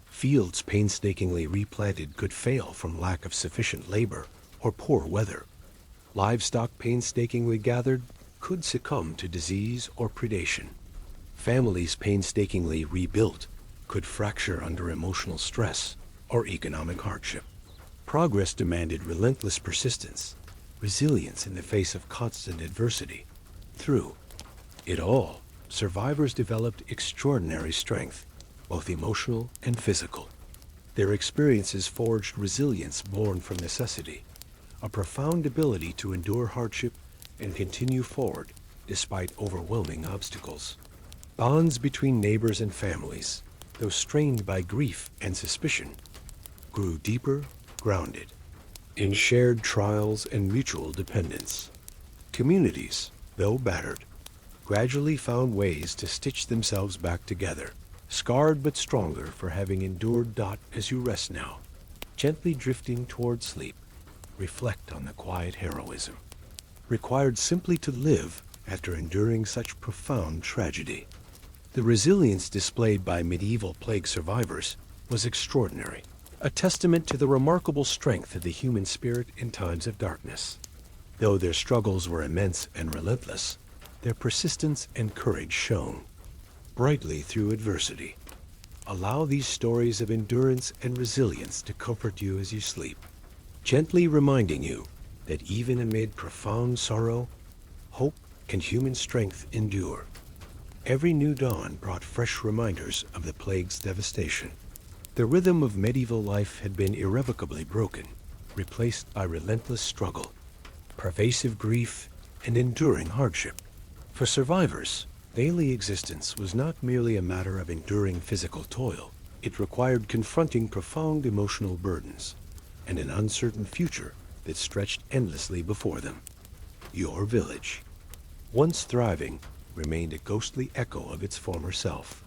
Fields painstakingly replanted could fail from lack of sufficient labor or poor weather. Livestock painstakingly gathered could succumb to disease or predation. Families painstakingly rebuilt could fracture under emotional stress or economic hardship. Progress demanded relentless persistence, resilience in the face of constant adversity. Through it all, survivors developed extraordinary strength, both emotional and physical. Their experiences forged resilience born from necessity, a profound ability to endure hardship and continue forward despite overwhelming obstacles. Bonds between neighbors and families, though strained by grief and suspicion, grew deeper, grounded. in shared trials and mutual dependence. Communities, though battered, gradually found ways to stitch themselves back together, scarred but stronger for having endured. As you rest now, gently drifting toward sleep, reflect on the quiet heroism required simply to live after enduring such profound tragedy. The resilience displayed by medieval plague survivors was extraordinary, a testament to the remarkable strength of the human spirit in times of darkness. Though their struggles were immense and relentless, their persistence and courage shone brightly through adversity. Allow these stories of endurance and resilience to comfort you as you sleep, gently reminding you that even amid profound sorrow, hope and human strength endure. Every new dawn brought fresh reminders of the plague's devastation. The rhythm of medieval life had been irrevocably broken, replaced by relentless struggle, pervasive grief, and enduring hardship. For survivors, daily existence was not merely a matter of enduring physical toil. It required confronting profound emotional burdens and an uncertain future that stretched endlessly before them. Your village, once thriving, remained a ghostly echo of its former self.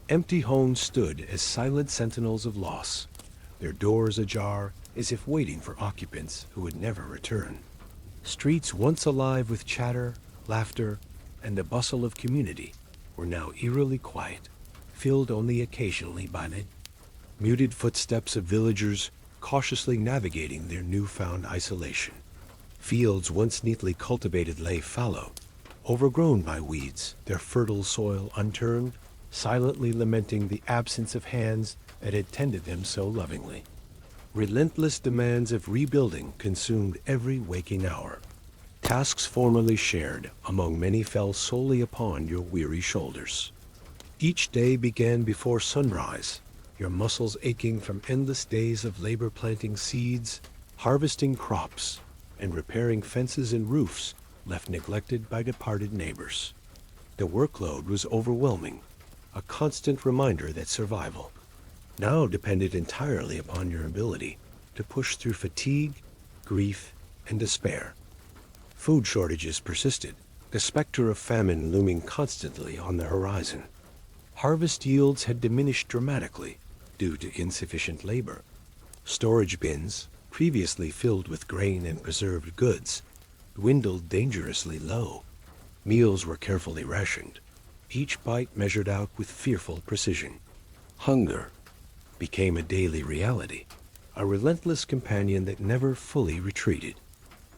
Empty homes stood as silent sentinels of loss, their doors ajar as if waiting for occupants who would never return. Streets once alive with chatter, laughter, and the bustle of community were now eerily quiet, filled only occasionally by the muted footsteps of villagers cautiously navigating their newfound isolation. Fields once neatly cultivated lay fallow, overgrown by weeds, their fertile soil unturned, silently lamenting the absence of hands that had tended them so lovingly. Relentless demands of rebuilding consumed every waking hour. Tasks formerly shared among many fell solely upon your weary shoulders. Each day began before sunrise, your muscles aching from endless days of labor planting seeds, harvesting crops, and repairing fences and roofs left neglected by departed neighbors. The workload was overwhelming, a constant reminder that survival now depended entirely upon your ability to push through fatigue, grief, and despair. Food shortages persisted, the specter of famine looming constantly on the horizon. Harvest yields had diminished dramatically due to insufficient labor. Storage bins, previously filled with grain and preserved goods, dwindled dangerously low. Meals were carefully rationed, each bite measured out with fearful precision. Hunger became a daily reality, a relentless companion that never fully retreated.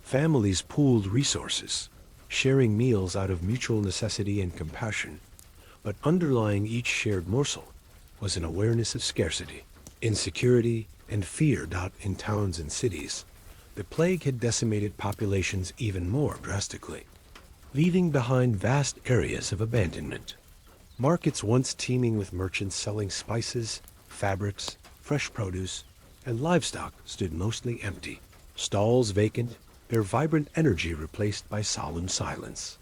Families pooled resources, sharing meals out of mutual necessity and compassion, but underlying each shared morsel was an awareness of scarcity, insecurity, and fear. In towns and cities, the plague had decimated populations even more drastically, leaving behind vast areas of abandonment. Markets once teeming with merchants selling spices, fabrics, fresh produce, and livestock stood mostly empty, stalls vacant, their vibrant energy replaced by solemn silence.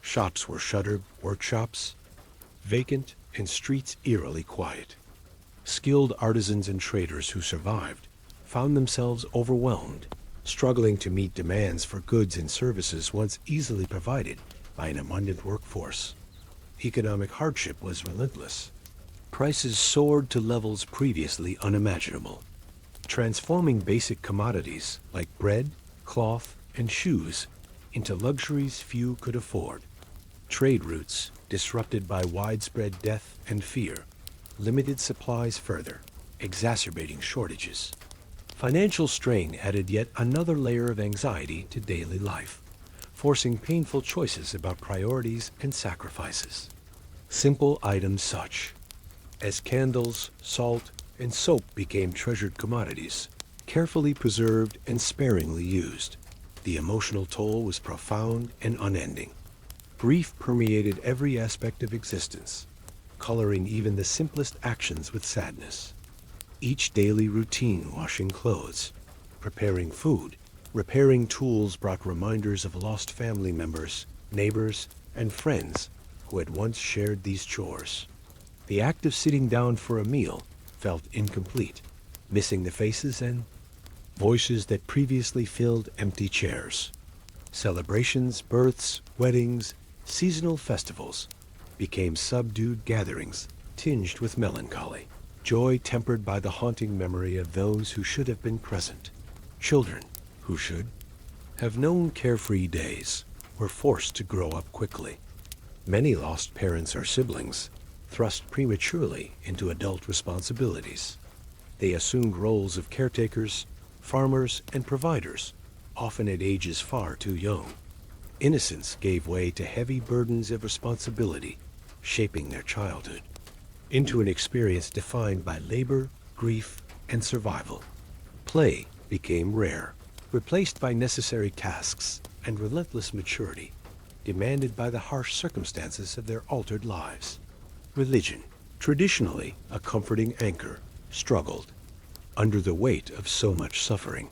Shops were shuttered, workshops vacant, and streets eerily quiet. Skilled artisans and traders who survived found themselves overwhelmed, struggling to meet demands for goods and services once easily provided by an abundant workforce. Economic hardship was relentless. Prices soared to levels previously unimaginable, transforming basic commodities like bread, cloth, and shoes into luxuries few could afford. Trade routes, disrupted by widespread death and fear, limited supplies further, exacerbating shortages. Financial strain added yet another layer of anxiety to daily life, forcing painful choices about priorities and sacrifices. Simple items such as candles, salt, and soap became treasured commodities, carefully preserved and sparingly used. The emotional toll was profound and unending. Grief permeated every aspect of existence, coloring even the simplest actions with sadness. Each daily routine, washing clothes, preparing food, repairing tools, brought reminders of lost family members, neighbors, and friends who had once shared these chores. The act of sitting down for a meal felt incomplete, missing the faces and voices that previously filled empty chairs. Celebrations, births, weddings, seasonal festivals became subdued gatherings tinged with melancholy, joy tempered by the haunting memory of those who should have been present. Children, who should have known carefree days, were forced to grow up quickly. Many lost parents or siblings, thrust prematurely into adult responsibilities. They assumed roles of caretakers, farmers, and providers, often at ages far too young. Innocence gave way to heavy burdens of responsibility, shaping their childhood into an experience defined by labor, grief, and survival. Play became rare, replaced by necessary tasks and relentless maturity, demanded by the harsh circumstances of their altered lives. Religion, traditionally a comforting anchor, struggled under the weight of so much suffering.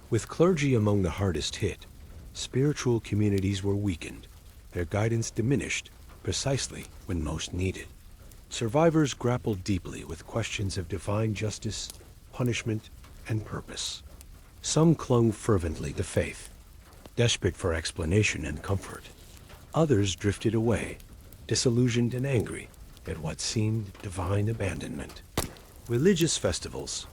With clergy among the hardest hit, spiritual communities were weakened, their guidance diminished precisely when most needed. Survivors grappled deeply with questions of divine justice, punishment, and purpose. Some clung fervently to faith, desperate for explanation and comfort. Others drifted away, disillusioned and angry at what seemed divine abandonment. Religious festivals,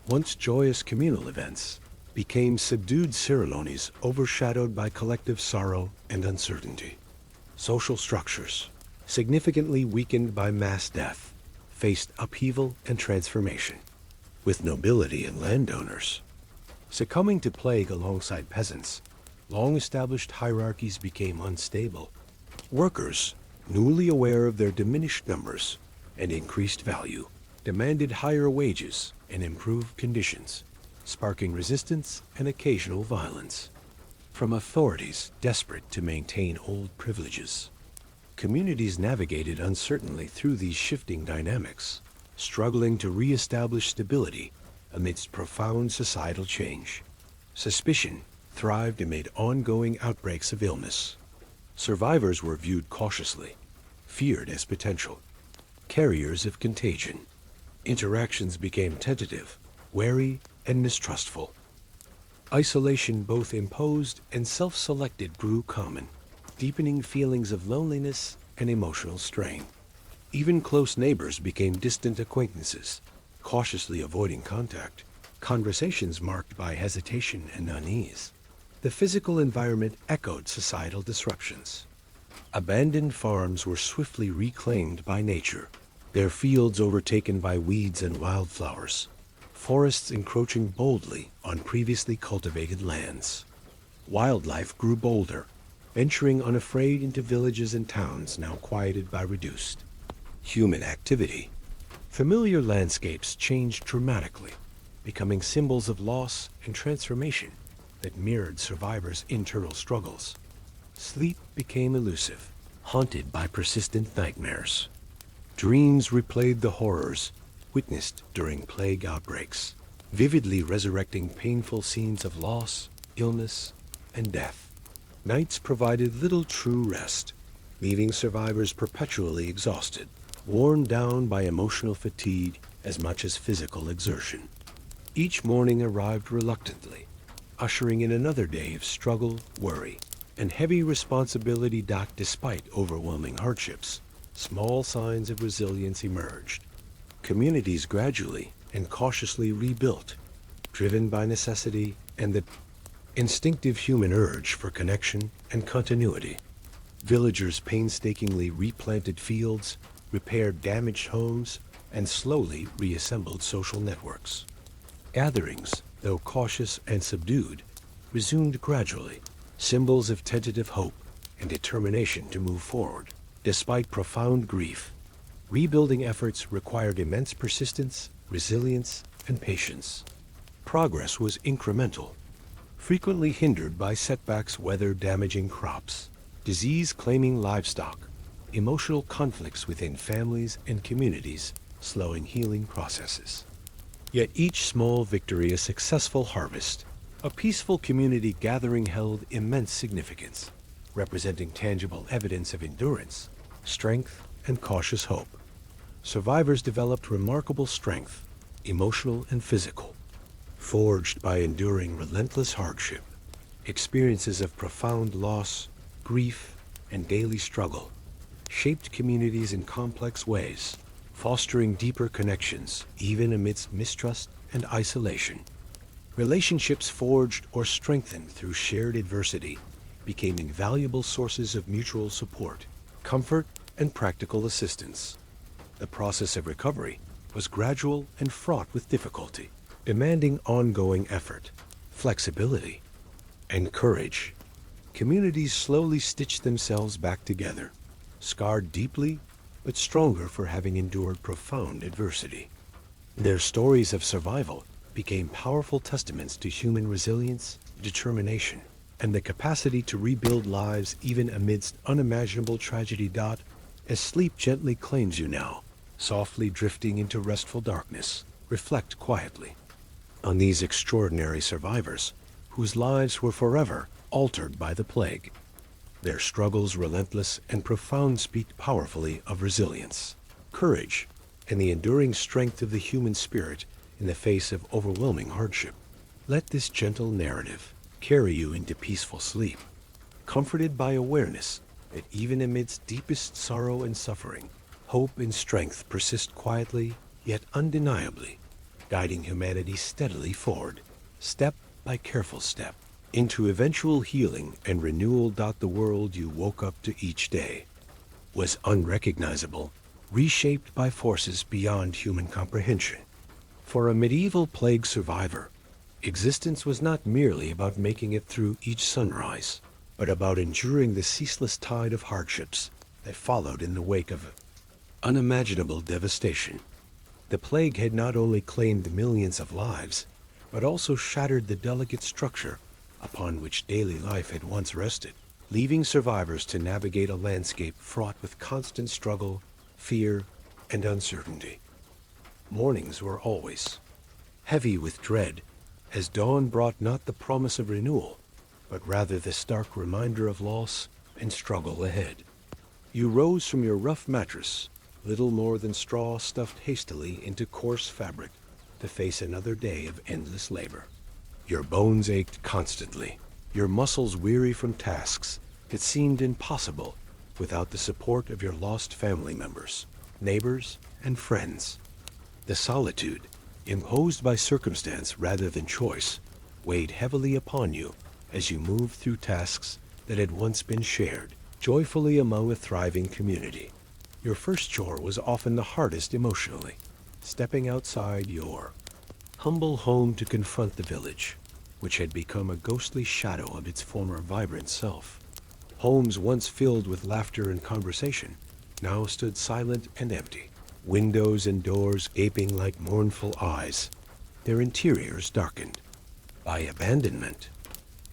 once joyous communal events, became subdued ceremonies overshadowed by collective sorrow and uncertainty. Social structures, significantly weakened by mass death, faced upheaval and transformation, with nobility and landowners succumbing to plague alongside peasants. Long-established hierarchies became unstable. Workers, newly aware of their diminished numbers and increased value, demanded higher wages and improved conditions, sparking resistance and occasional violence from authorities desperate to maintain old privileges. Communities navigated uncertainly through these shifting dynamics, struggling to re-establish stability amidst profound societal change. Suspicion thrived amid ongoing outbreaks of illness. Survivors were viewed cautiously, feared as potential carriers of contagion. Interactions became tentative, wary, and mistrustful. Isolation, both imposed and self-selected, grew common, deepening feelings of loneliness and emotional strain. Even close neighbors became distant acquaintances, cautiously avoiding contact, conversations marked by hesitation and unease. The physical environment echoed societal disruptions. Abandoned farms were swiftly reclaimed by nature, their fields overtaken by weeds and wildflowers, forests encroaching boldly on previously cultivated lands. Wildlife grew bolder, venturing unafraid into villages and towns now quieted by reduced human activity. Familiar landscapes changed dramatically, becoming symbols of loss and transformation that mirrored survivors' internal struggles. Sleep became elusive, haunted by persistent nightmares. Dreams replayed the horrors witnessed during plague outbreaks, vividly resurrecting painful scenes of loss, illness, and death. Nights provided little true rest, leaving survivors perpetually exhausted, worn down by emotional fatigue as much as physical exertion. Each morning arrived reluctantly, ushering in another day of struggle, worry, and heavy responsibility. Despite overwhelming hardships, small signs of resilience emerged. Communities gradually and cautiously rebuilt, driven by necessity and the instinctive human urge for connection and continuity. Villagers painstakingly replanted fields, repaired damaged homes, and slowly reassembled social networks. Gatherings, though cautious and subdued, resumed gradually, symbols of tentative hope and determination to move forward. Despite profound grief, rebuilding efforts required immense persistence, resilience, and patience. Progress was incremental, frequently hindered by setbacks, weather-damaging crops, disease-claiming livestock, emotional conflicts within families and communities, slowing healing processes. Yet each small victory a successful harvest. A peaceful community gathering held immense significance, representing tangible evidence of endurance, strength, and cautious hope. Survivors developed remarkable strength, emotional and physical, forged by enduring relentless hardship. Experiences of profound loss, grief, and daily struggle shaped communities in complex ways, fostering deeper connections even amidst mistrust and isolation. Relationships forged or strengthened through shared adversity became invaluable sources of mutual support, comfort, and practical assistance. The process of recovery was gradual and fraught with difficulty, demanding ongoing effort, flexibility, and courage. Communities slowly stitched themselves back together, scarred deeply but stronger for having endured profound adversity. Their stories of survival became powerful testaments to human resilience, determination, and the capacity to rebuild lives even amidst unimaginable tragedy. As sleep gently claims you now, softly drifting into restful darkness, reflect quietly on these extraordinary survivors whose lives were forever altered by the plague. Their struggles, relentless and profound, speak powerfully of resilience, courage, and the enduring strength of the human spirit in the face of overwhelming hardship. Let this gentle narrative carry you into peaceful sleep, comforted by awareness that even amidst deepest sorrow and suffering, hope and strength persist quietly yet undeniably, guiding humanity steadily forward, step by careful step, into eventual healing and renewal. The world you woke up to each day was unrecognizable, reshaped by forces beyond human comprehension. For a medieval plague survivor, existence was not merely about making it through each sunrise, but about enduring the ceaseless tide of hardships that followed in the wake of unimaginable devastation. The plague had not only claimed millions of lives, but also shattered the delicate structure upon which daily life had once rested, leaving survivors to navigate a landscape fraught with constant struggle, fear, and uncertainty. Mornings were always heavy with dread, as dawn brought not the promise of renewal, but rather the stark reminder of loss and struggle ahead. You rose from your rough mattress, little more than straw stuffed hastily into coarse fabric, to face another day of endless labor. Your bones ached constantly, your muscles weary from tasks that seemed impossible without the support of your lost family members, neighbors, and friends. The solitude, imposed by circumstance rather than choice, weighed heavily upon you as you moved through tasks that had once been shared joyfully among a thriving community. Your first chore was often the hardest emotionally, stepping outside your humble home to confront the village, which had become a ghostly shadow of its former vibrant self. Homes once filled with laughter and conversation now stood silent and empty, windows and doors gaping like mournful eyes, their interiors darkened by abandonment.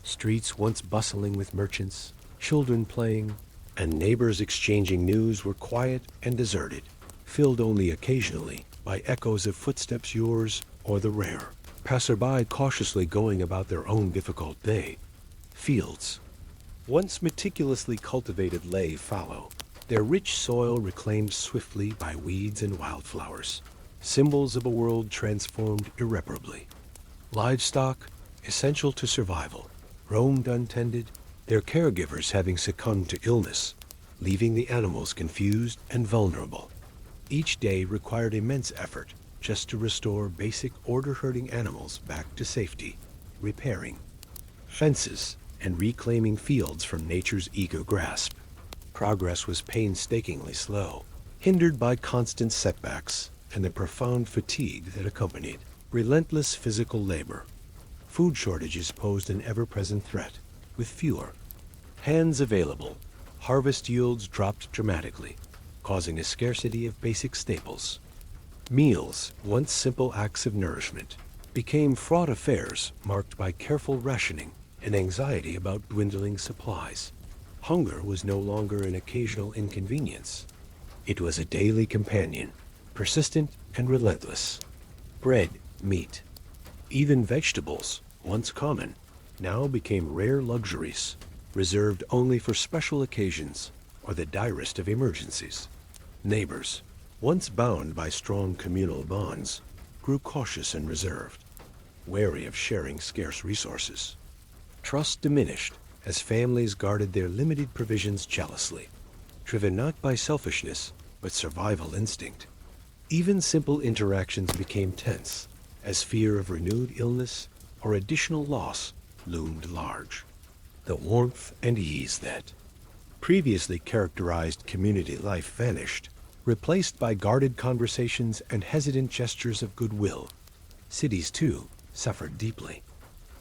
Streets once bustling with merchants, children playing, and neighbors exchanging news were quiet and deserted, filled only occasionally by echoes of footsteps, yours or the rare passerby cautiously going about their own difficult day. Fields, once meticulously cultivated, lay fallow, their rich soil reclaimed swiftly by weeds and wildflowers, symbols of a world transformed irreparably. Livestock, essential to survival, roamed untended, their caregivers having succumbed to illness, leaving the animals confused and vulnerable. Each day required immense effort just to restore basic order-herding animals back to safety, repairing fences and reclaiming fields from nature's eager grasp. Progress was painstakingly slow, hindered by constant setbacks and the profound fatigue that accompanied relentless physical labor. Food shortages posed an ever-present threat. With fewer hands available, harvest yields dropped dramatically, causing a scarcity of basic staples. Meals, once simple acts of nourishment, became fraught affairs marked by careful rationing and anxiety about dwindling supplies. Hunger was no longer an occasional inconvenience. It was a daily companion, persistent and relentless. Bread, meat, even vegetables, once common, now became rare luxuries, reserved only for special occasions or the direst of emergencies. Neighbors, once bound by strong communal bonds, grew cautious and reserved, wary of sharing scarce resources. Trust diminished as families guarded their limited provisions jealously, driven not by selfishness, but survival instinct. Even simple interactions became tense, as fear of renewed illness or additional loss loomed large. The warmth and ease that previously characterized community life vanished, replaced by guarded conversations and hesitant gestures of goodwill. Cities, too, suffered deeply.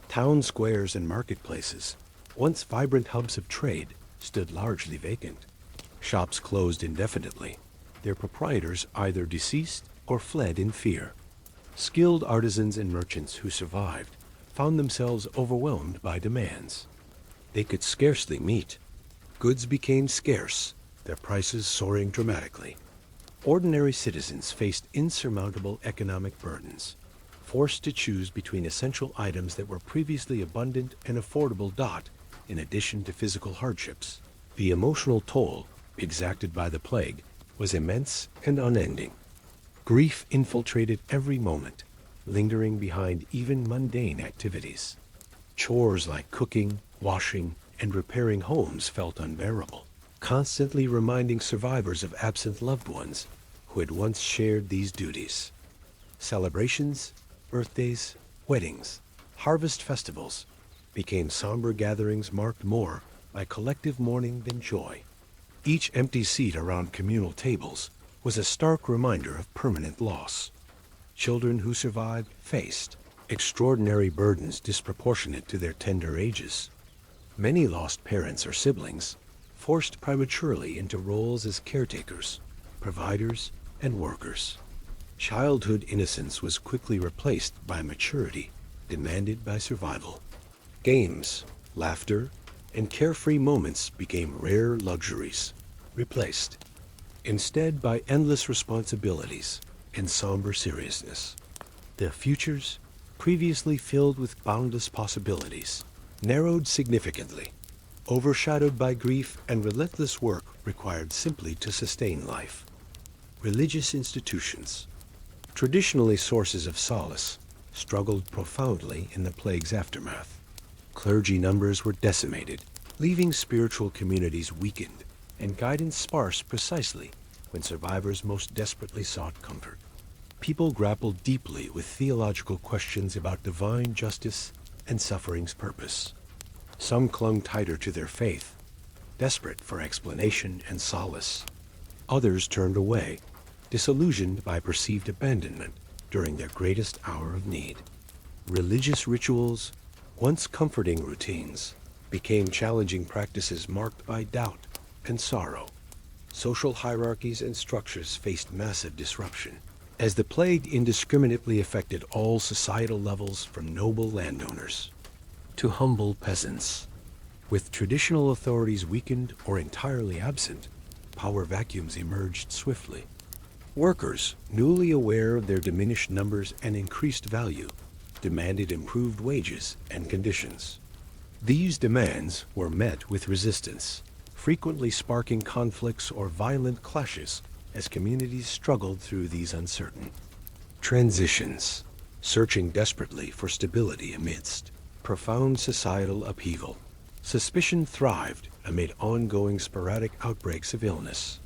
Town squares and marketplaces, once vibrant hubs of trade, stood largely vacant. Shops closed indefinitely, their proprietors either deceased or fled in fear. Skilled artisans and merchants who survived found themselves overwhelmed by demands they could scarcely meet. Goods became scarce, their prices soaring dramatically. Ordinary citizens faced insurmountable economic burdens, forced to choose between essential items that were previously abundant and affordable. In addition to physical hardships, the emotional toll exacted by the plague was immense and unending. Grief infiltrated every moment, lingering behind even mundane activities. Chores like cooking, washing, and repairing homes felt unbearable, constantly reminding survivors of absent loved ones who had once shared these duties. Celebrations, birthdays, weddings, harvest festivals became somber gatherings marked more by collective mourning than joy. Each empty seat around communal tables was a stark reminder of permanent loss. Children who survived faced extraordinary burdens disproportionate to their tender ages. Many lost parents or siblings, forced prematurely into roles as caretakers, providers, and workers. Childhood innocence was quickly replaced by maturity demanded by survival. Games, laughter, and carefree moments became rare luxuries, replaced instead by endless responsibilities and somber seriousness. The futures, previously filled with boundless possibilities, narrowed significantly, overshadowed by grief and relentless work required simply to sustain life. Religious institutions, traditionally sources of solace, struggled profoundly in the plague's aftermath. Clergy numbers were decimated, leaving spiritual communities weakened and guidance sparse precisely when survivors most desperately sought comfort. People grappled deeply with theological questions about divine justice and suffering's purpose. Some clung tighter to their faith, desperate for explanation and solace. Others turned away, disillusioned by perceived abandonment during their greatest hour of need. Religious rituals, once comforting routines, became challenging practices marked by doubt and sorrow. Social hierarchies and structures faced massive disruption, as the plague indiscriminately affected all societal levels from noble landowners to humble peasants. With traditional authorities weakened or entirely absent, power vacuums emerged swiftly. Workers, newly aware of their diminished numbers and increased value, demanded improved wages and conditions. These demands were met with resistance, frequently sparking conflicts or violent clashes as communities struggled through these uncertain transitions, searching desperately for stability amidst profound societal upheaval. Suspicion thrived amid ongoing sporadic outbreaks of illness.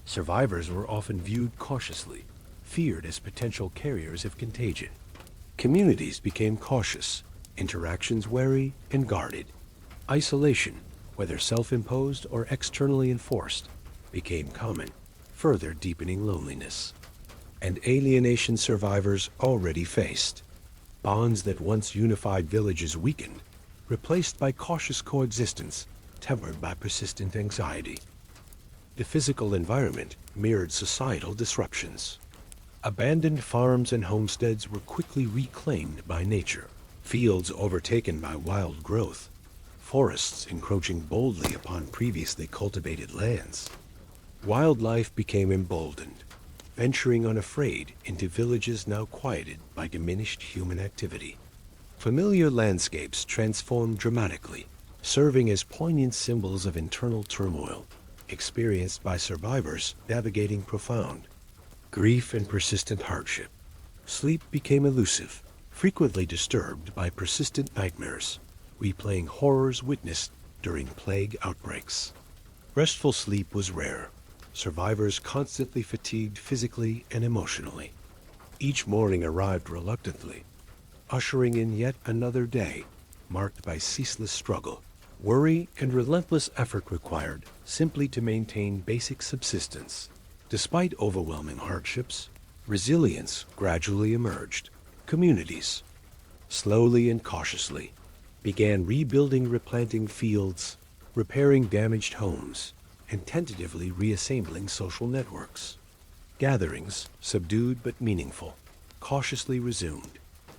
Survivors were often viewed cautiously, feared as potential carriers of contagion. Communities became cautious, interactions wary and guarded. Isolation, whether self-imposed or externally enforced, became common, further deepening loneliness. And alienation survivors already faced. Bonds that once unified villages weakened, replaced by cautious coexistence, tempered by persistent anxiety. The physical environment mirrored societal disruptions. Abandoned farms and homesteads were quickly reclaimed by nature, fields overtaken by wild growth, forests encroaching boldly upon previously cultivated lands. Wildlife became emboldened, venturing unafraid into villages now quieted by diminished human activity. Familiar landscapes transformed dramatically, serving as poignant symbols of internal turmoil, experienced by survivors navigating profound grief and persistent hardship. Sleep became elusive, frequently disturbed by persistent nightmares, replaying horrors witnessed during plague outbreaks. Restful sleep was rare, survivors constantly fatigued physically and emotionally. Each morning arrived reluctantly, ushering in yet another day marked by ceaseless struggle, worry, and relentless effort required simply to maintain basic subsistence. Despite overwhelming hardships, resilience gradually emerged. Communities, slowly and cautiously, began rebuilding, replanting fields, repairing damaged homes, and tentatively reassembling social networks. Gatherings, subdued but meaningful, cautiously resumed,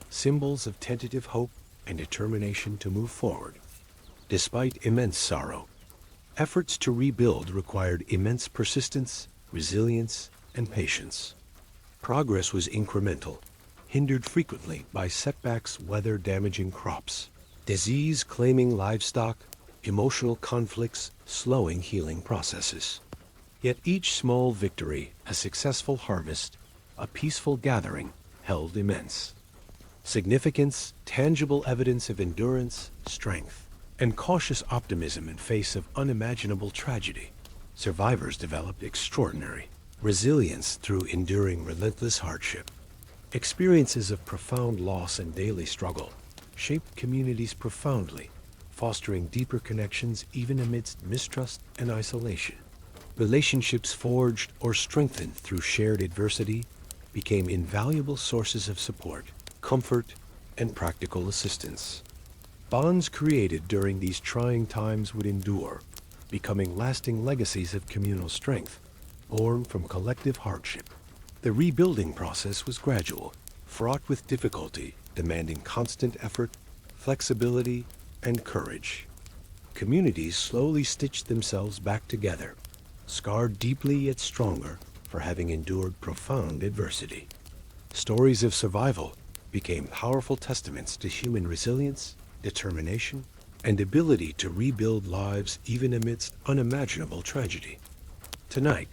symbols of tentative hope and determination to move forward. Despite immense sorrow, efforts to rebuild required immense persistence, resilience, and patience. Progress was incremental, hindered frequently by setbacks, weather-damaging crops, disease-claiming livestock, emotional conflicts slowing healing processes. Yet each small victory, a successful harvest, a peaceful gathering, held immense significance, tangible evidence of endurance, strength, and cautious optimism in face of unimaginable tragedy. Survivors developed extraordinary resilience through enduring relentless hardship. Experiences of profound loss and daily struggle shaped communities profoundly, fostering deeper connections even amidst mistrust and isolation. Relationships forged or strengthened through shared adversity became invaluable sources of support, comfort, and practical assistance. Bonds created during these trying times would endure, becoming lasting legacies of communal strength, born from collective hardship. The rebuilding process was gradual, fraught with difficulty, demanding constant effort, flexibility, and courage. Communities slowly stitched themselves back together, scarred deeply yet stronger for having endured profound adversity. Stories of survival became powerful testaments to human resilience, determination, and ability to rebuild lives even amidst unimaginable tragedy. Tonight,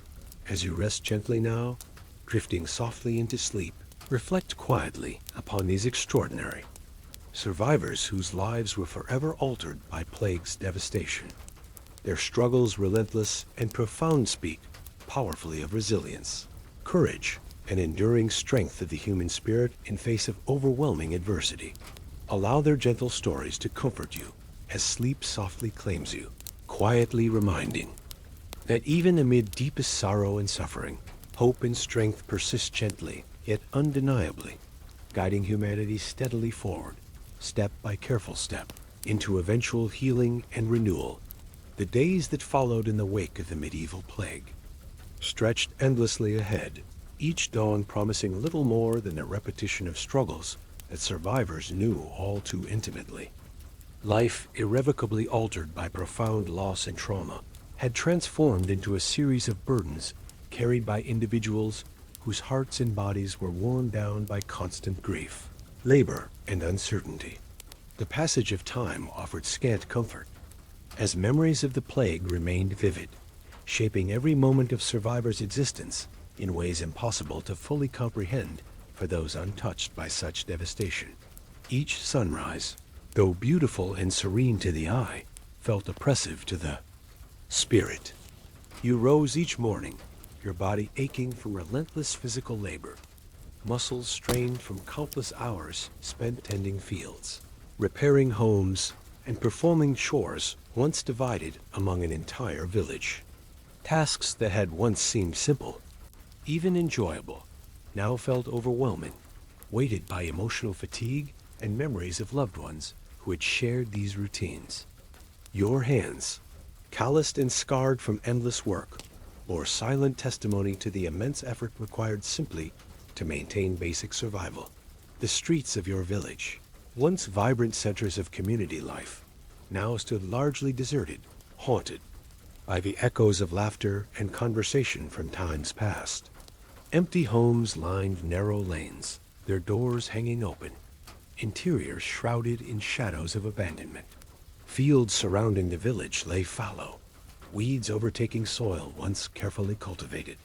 as you rest gently now, drifting softly into sleep, reflect quietly upon these extraordinary survivors whose lives were forever altered by plague's devastation. Their struggles relentless and profound speak powerfully of resilience, courage, and enduring strength of the human spirit in face of overwhelming adversity. Allow their gentle stories to comfort you as sleep softly claims you, quietly reminding that even amid deepest sorrow and suffering, hope and strength persist gently, yet undeniably, guiding humanity steadily forward, step by careful step, into eventual healing and renewal. The days that followed in the wake of the medieval plague stretched endlessly ahead, each dawn promising little more than a repetition of struggles that survivors knew all too intimately. Life, irrevocably altered by profound loss and trauma, had transformed into a series of burdens carried by individuals whose hearts and bodies were worn down by constant grief, labor, and uncertainty. The passage of time offered scant comfort, as memories of the plague remained vivid, shaping every moment of survivors' existence in ways impossible to fully comprehend for those untouched by such devastation. Each sunrise, though beautiful and serene to the eye, felt oppressive to the spirit. You rose each morning, your body aching from relentless physical labor, muscles strained from countless hours spent tending fields, repairing homes, and performing chores once divided among an entire village. Tasks that had once seemed simple, even enjoyable, now felt overwhelming, weighted by emotional fatigue and memories of loved ones who had shared these routines. Your hands, calloused and scarred from endless work, bore silent testimony to the immense effort required simply to maintain basic survival. The streets of your village, once vibrant centers of community life, now stood largely deserted, haunted by the echoes of laughter and conversation from times past. Empty homes lined narrow lanes, their doors hanging open, interiors shrouded in shadows of abandonment. Fields surrounding the village lay fallow, weeds overtaking soil once carefully cultivated.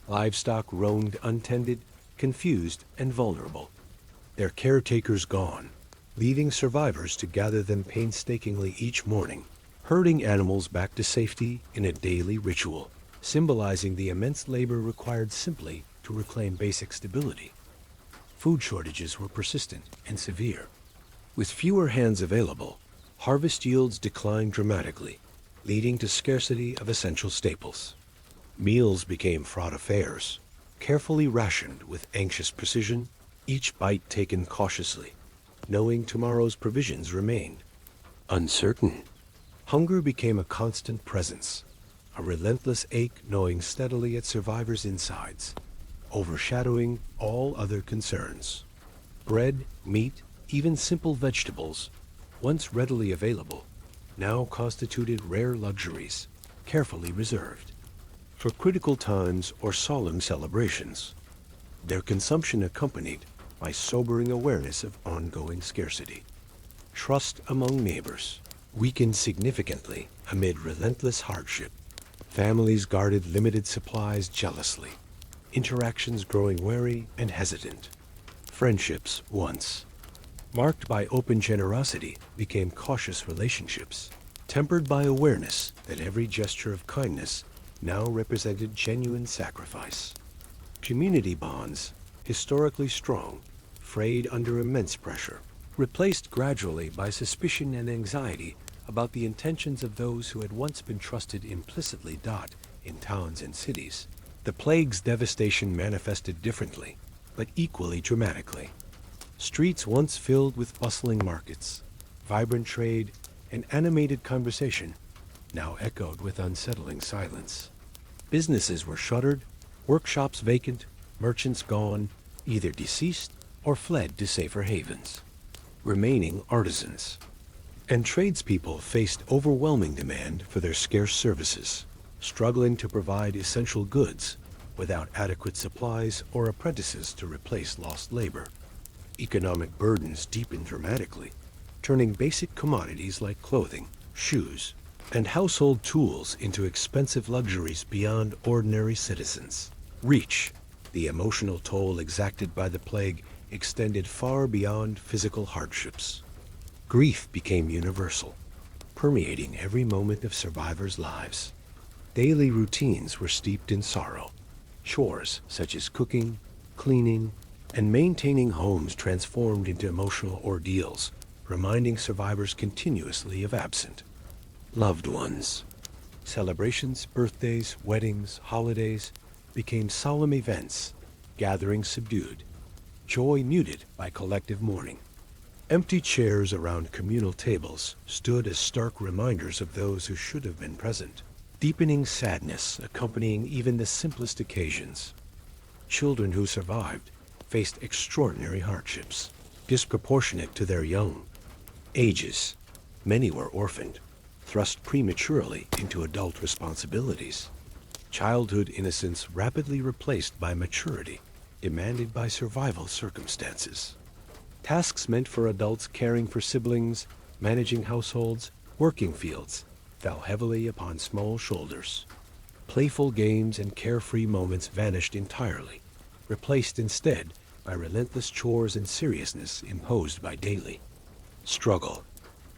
Livestock roamed untended, confused and vulnerable. their caretakers gone, leaving survivors to gather them painstakingly each morning, herding animals back to safety in a daily ritual, symbolizing the immense labor required simply to reclaim basic stability. Food shortages were persistent and severe. With fewer hands available, harvest yields declined dramatically, leading to scarcity of essential staples. Meals became fraught affairs, carefully rationed with anxious precision, each bite taken cautiously, knowing tomorrow's provisions remained uncertain. Hunger became a constant presence, a relentless ache gnawing steadily at survivors' insides, overshadowing all other concerns. Bread, meat, even simple vegetables, once readily available, now constituted rare luxuries, carefully reserved for critical times or solemn celebrations, their consumption accompanied by sobering awareness of ongoing scarcity. Trust among neighbors weakened significantly amid relentless hardship. Families guarded limited supplies jealously, interactions growing wary and hesitant. Friendships, once marked by open generosity, became cautious relationships, tempered by awareness that every gesture of kindness now represented genuine sacrifice. Community bonds, historically strong, frayed under immense pressure, replaced gradually by suspicion and anxiety about the intentions of those who had once been trusted implicitly. In towns and cities, the plague's devastation manifested differently, but equally dramatically. Streets once filled with bustling markets, vibrant trade, and animated conversation, now echoed with unsettling silence. Businesses were shuttered, workshops vacant, merchants gone, either deceased or fled to safer havens. Remaining artisans and tradespeople faced overwhelming demand for their scarce services, struggling to provide essential goods without adequate supplies or apprentices to replace lost labor. Economic burdens deepened dramatically, turning basic commodities like clothing, shoes, and household tools into expensive luxuries beyond ordinary citizens' reach. The emotional toll exacted by the plague extended far beyond physical hardships. Grief became universal, permeating every moment of survivors' lives. Daily routines were steeped in sorrow. Chores such as cooking, cleaning, and maintaining homes transformed into emotional ordeals, reminding survivors continuously of absent loved ones. Celebrations, birthdays, weddings, holidays became solemn events, gatherings subdued, joy muted by collective mourning. Empty chairs around communal tables stood as stark reminders of those who should have been present, deepening sadness accompanying even the simplest occasions. Children who survived faced extraordinary hardships, disproportionate to their young ages. Many were orphaned, thrust prematurely into adult responsibilities. Childhood innocence rapidly replaced by maturity, demanded by survival circumstances. Tasks meant for adults caring for siblings, managing households, working fields, fell heavily upon small shoulders. Playful games and carefree moments vanished entirely, replaced instead by relentless chores and seriousness imposed by daily struggle.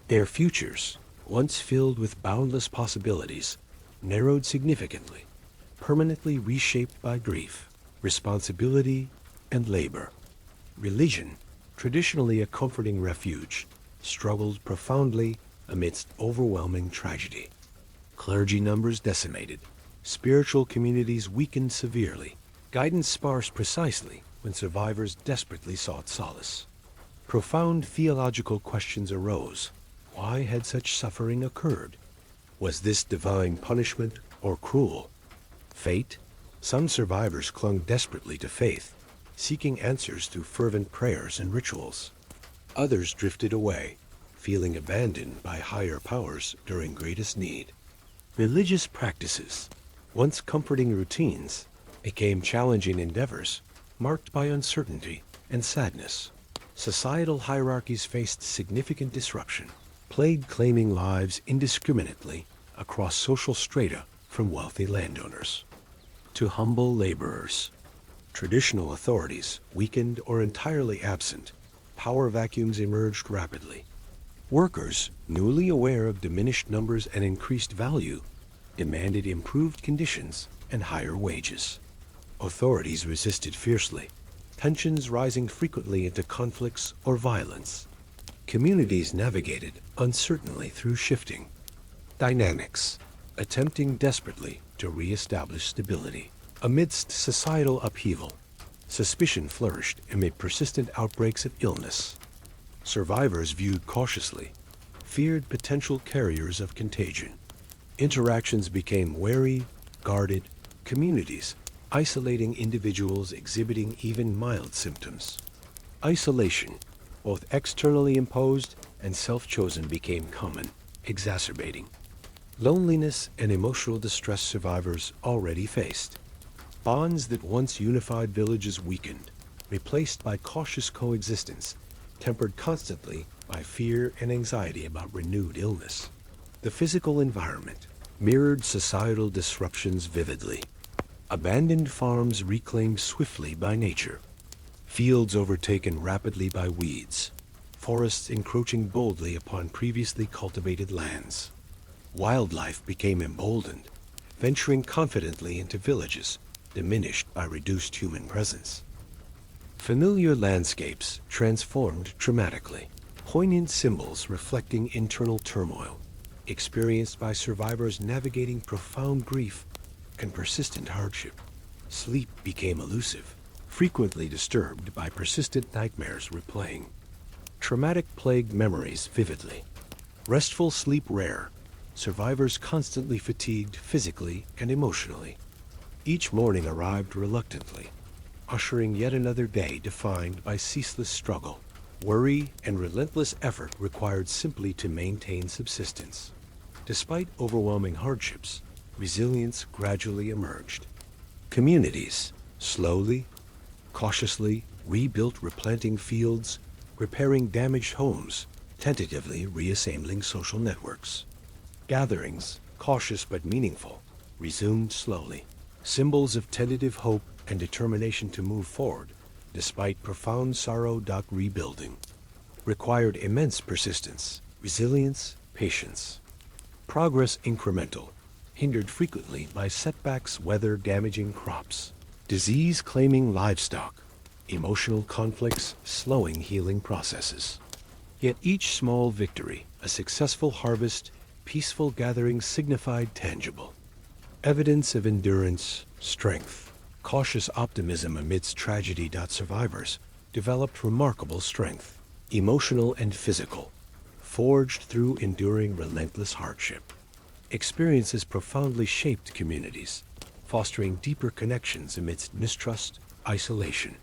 Their futures, once filled with boundless possibilities, narrowed significantly, permanently reshaped by grief, responsibility, and labor. Religion, traditionally a comforting refuge, struggled profoundly amidst overwhelming tragedy. Clergy numbers decimated, spiritual communities weakened severely, guidance sparse precisely when survivors desperately sought solace. Profound theological questions arose. Why had such suffering occurred? Was this divine punishment or cruel fate? Some survivors clung desperately to faith, seeking answers through fervent prayers and rituals. Others drifted away, feeling abandoned by higher powers during greatest need. Religious practices, once comforting routines, became challenging endeavors marked by uncertainty and sadness. Societal hierarchies faced significant disruption, plague claiming lives indiscriminately across social strata, from wealthy landowners to humble laborers. Traditional authorities, weakened or entirely absent, power vacuums emerged rapidly. Workers, newly aware of diminished numbers and increased value, demanded improved conditions and higher wages. Authorities resisted fiercely, tensions rising frequently into conflicts or violence. Communities navigated uncertainly through shifting dynamics, attempting desperately to re-establish stability. Amidst societal upheaval, suspicion flourished amid persistent outbreaks of illness. Survivors viewed cautiously, feared potential carriers of contagion. Interactions became wary, guarded, communities isolating individuals exhibiting even mild symptoms. Isolation, both externally imposed and self-chosen, became common, exacerbating loneliness and emotional distress survivors already faced. Bonds that once unified villages weakened, replaced by cautious coexistence, tempered constantly by fear and anxiety about renewed illness. The physical environment mirrored societal disruptions vividly. Abandoned farms reclaimed swiftly by nature, fields overtaken rapidly by weeds, forests encroaching boldly upon previously cultivated lands. Wildlife became emboldened, venturing confidently into villages diminished by reduced human presence. Familiar landscapes transformed dramatically, poignant symbols reflecting internal turmoil, experienced by survivors navigating profound grief and persistent hardship. Sleep became elusive, frequently disturbed by persistent nightmares replaying. Traumatic plagued memories vividly. Restful sleep rare, survivors constantly fatigued physically and emotionally. Each morning arrived reluctantly, ushering yet another day defined by ceaseless struggle. Worry and relentless effort required simply to maintain subsistence. Despite overwhelming hardships, resilience gradually emerged. Communities, slowly, cautiously, rebuilt replanting fields, repairing damaged homes, tentatively reassembling social networks. Gatherings, cautious but meaningful, resumed slowly, symbols of tentative hope and determination to move forward, despite profound sorrow. Rebuilding required immense persistence, resilience, patience. Progress incremental, hindered frequently by setbacks, weather-damaging crops, disease-claiming livestock, emotional conflicts slowing healing processes. Yet each small victory, a successful harvest, peaceful gathering signified tangible evidence of endurance, strength, cautious optimism amidst tragedy. Survivors developed remarkable strength, emotional and physical, forged through enduring relentless hardship. Experiences profoundly shaped communities, fostering deeper connections amidst mistrust, isolation.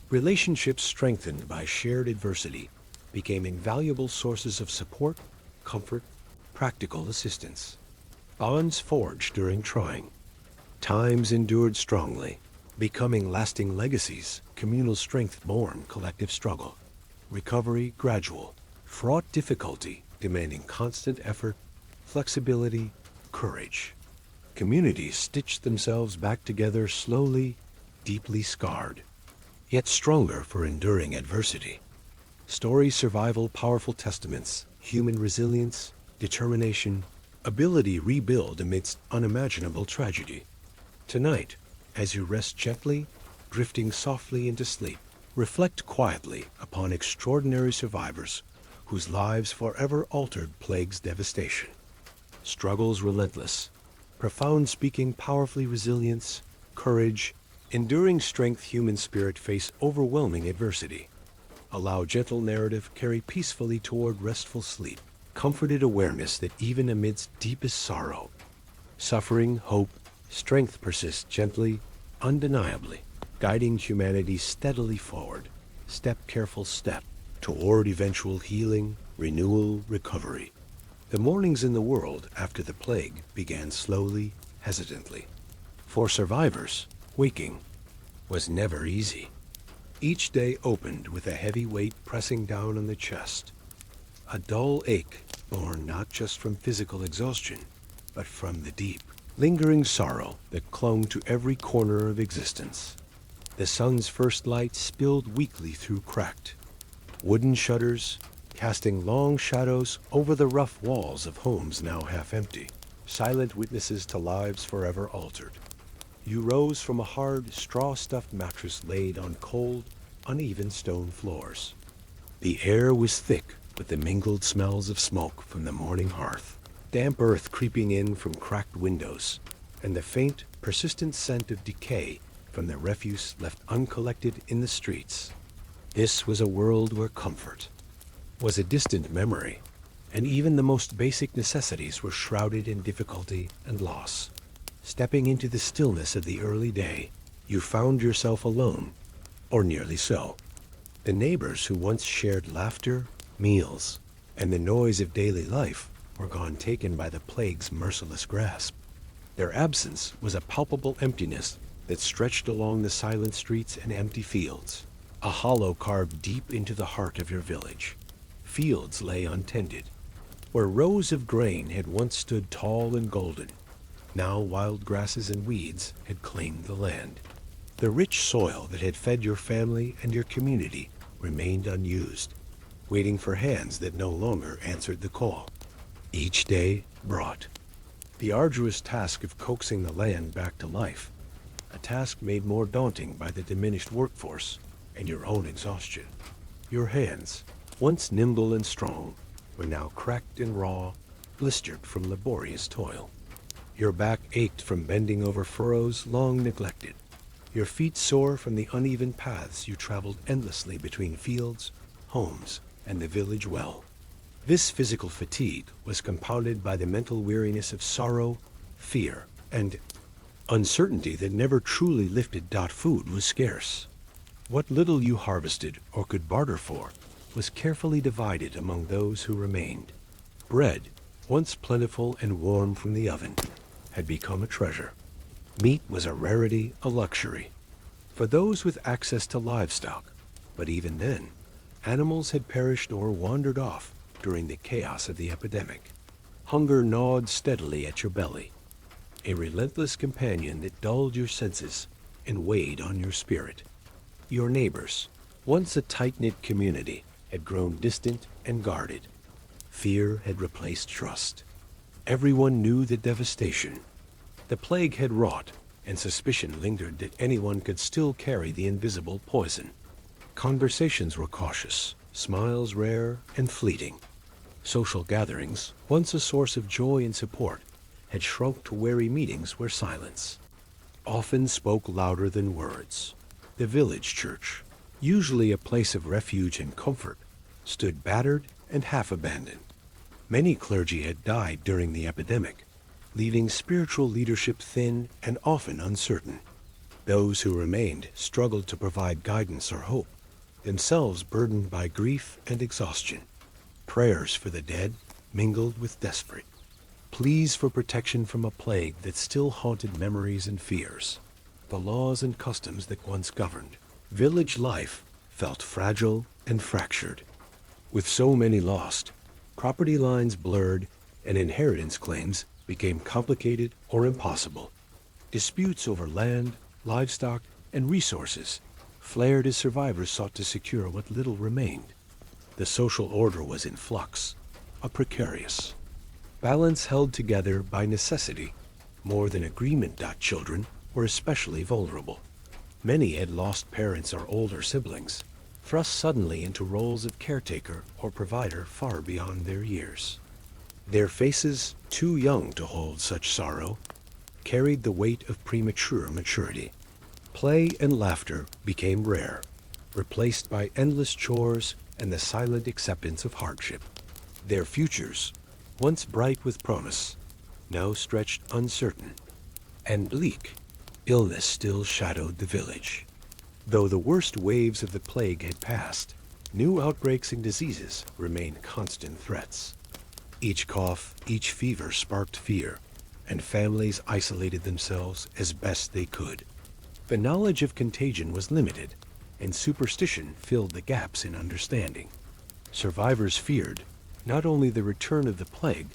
Relationships strengthened by shared adversity became invaluable sources of support, comfort, practical assistance. Bonds forged during trying times endured strongly, becoming lasting legacies, communal strength born collective struggle. Recovery gradual, fraught difficulty, demanding constant effort, flexibility, courage. Communities stitched themselves back together slowly, deeply scarred, yet stronger for enduring adversity. Story survival powerful testaments, human resilience, determination, ability rebuild amidst unimaginable tragedy. Tonight, as you rest gently, drifting softly into sleep, reflect quietly upon extraordinary survivors whose lives forever altered plague's devastation. Struggles relentless, profound speaking powerfully resilience, courage, enduring strength human spirit face overwhelming adversity. Allow gentle narrative carry peacefully toward restful sleep, comforted awareness that even amidst deepest sorrow, suffering, hope, strength persists gently, undeniably, guiding humanity steadily forward, careful step, toward eventual healing, renewal, recovery. The mornings in the world after the plague began slowly, hesitantly. For survivors, waking was never easy. Each day opened with a heavy weight pressing down on the chest, a dull ache born not just from physical exhaustion, but from the deep, lingering sorrow that clung to every corner of existence. The sun's first light spilled weakly through cracked, wooden shutters casting long shadows over the rough walls of homes now half empty, silent witnesses to lives forever altered. You rose from a hard, straw-stuffed mattress laid on cold, uneven stone floors. The air was thick with the mingled smells of smoke from the morning hearth, damp earth creeping in from cracked windows, and the faint, persistent scent of decay from the refuse left uncollected in the streets. This was a world where comfort was a distant memory, and even the most basic necessities were shrouded in difficulty and loss. Stepping into the stillness of the early day, you found yourself alone, or nearly so. The neighbors who once shared laughter, meals, and the noise of daily life were gone, taken by the plague's merciless grasp. Their absence was a palpable emptiness that stretched along the silent streets and empty fields, a hollow carved deep into the heart of your village. Fields lay untended, where rows of grain had once stood tall and golden. Now wild grasses and weeds had claimed the land. The rich soil that had fed your family and your community remained unused, waiting for hands that no longer answered the call. Each day brought the arduous task of coaxing the land back to life, a task made more daunting by the diminished workforce and your own exhaustion. Your hands, once nimble and strong, were now cracked and raw, blistered from laborious toil. Your back ached from bending over furrows long neglected, your feet sore from the uneven paths you traveled endlessly between fields, homes, and the village well. This physical fatigue was compounded by the mental weariness of sorrow, fear, and uncertainty that never truly lifted. Food was scarce. What little you harvested or could barter for was carefully divided among those who remained. Bread, once plentiful and warm from the oven, had become a treasure. Meat was a rarity, a luxury, for those with access to livestock, but even then, animals had perished or wandered off during the chaos of the epidemic. Hunger gnawed steadily at your belly, a relentless companion that dulled your senses and weighed on your spirit. Your neighbors, once a tight-knit community, had grown distant and guarded. Fear had replaced trust. Everyone knew the devastation the plague had wrought, and suspicion lingered that anyone could still carry the invisible poison. Conversations were cautious, smiles rare and fleeting. Social gatherings, once a source of joy and support, had shrunk to wary meetings where silence often spoke louder than words. The village church, usually a place of refuge and comfort, stood battered and half-abandoned. Many clergy had died during the epidemic, leaving spiritual leadership thin and often uncertain. Those who remained struggled to provide guidance or hope, themselves burdened by grief and exhaustion. Prayers for the dead mingled with desperate pleas for protection from a plague that still haunted memories and fears. The laws and customs that once governed village life felt fragile and fractured. With so many lost, property lines blurred and inheritance claims became complicated or impossible. Disputes over land, livestock, and resources flared as survivors sought to secure what little remained. The social order was in flux, a precarious balance held together by necessity more than agreement. Children were especially vulnerable. Many had lost parents or older siblings, thrust suddenly into roles of caretaker or provider far beyond their years. Their faces, too young to hold such sorrow, carried the weight of premature maturity. Play and laughter became rare, replaced by endless chores and the silent acceptance of hardship. Their futures, once bright with promise, now stretched uncertain and bleak. Illness still shadowed the village. Though the worst waves of the plague had passed, new outbreaks and diseases remained constant threats. Each cough, each fever sparked fear, and families isolated themselves as best they could. The knowledge of contagion was limited, and superstition filled the gaps in understanding. Survivors feared not only the return of the plague,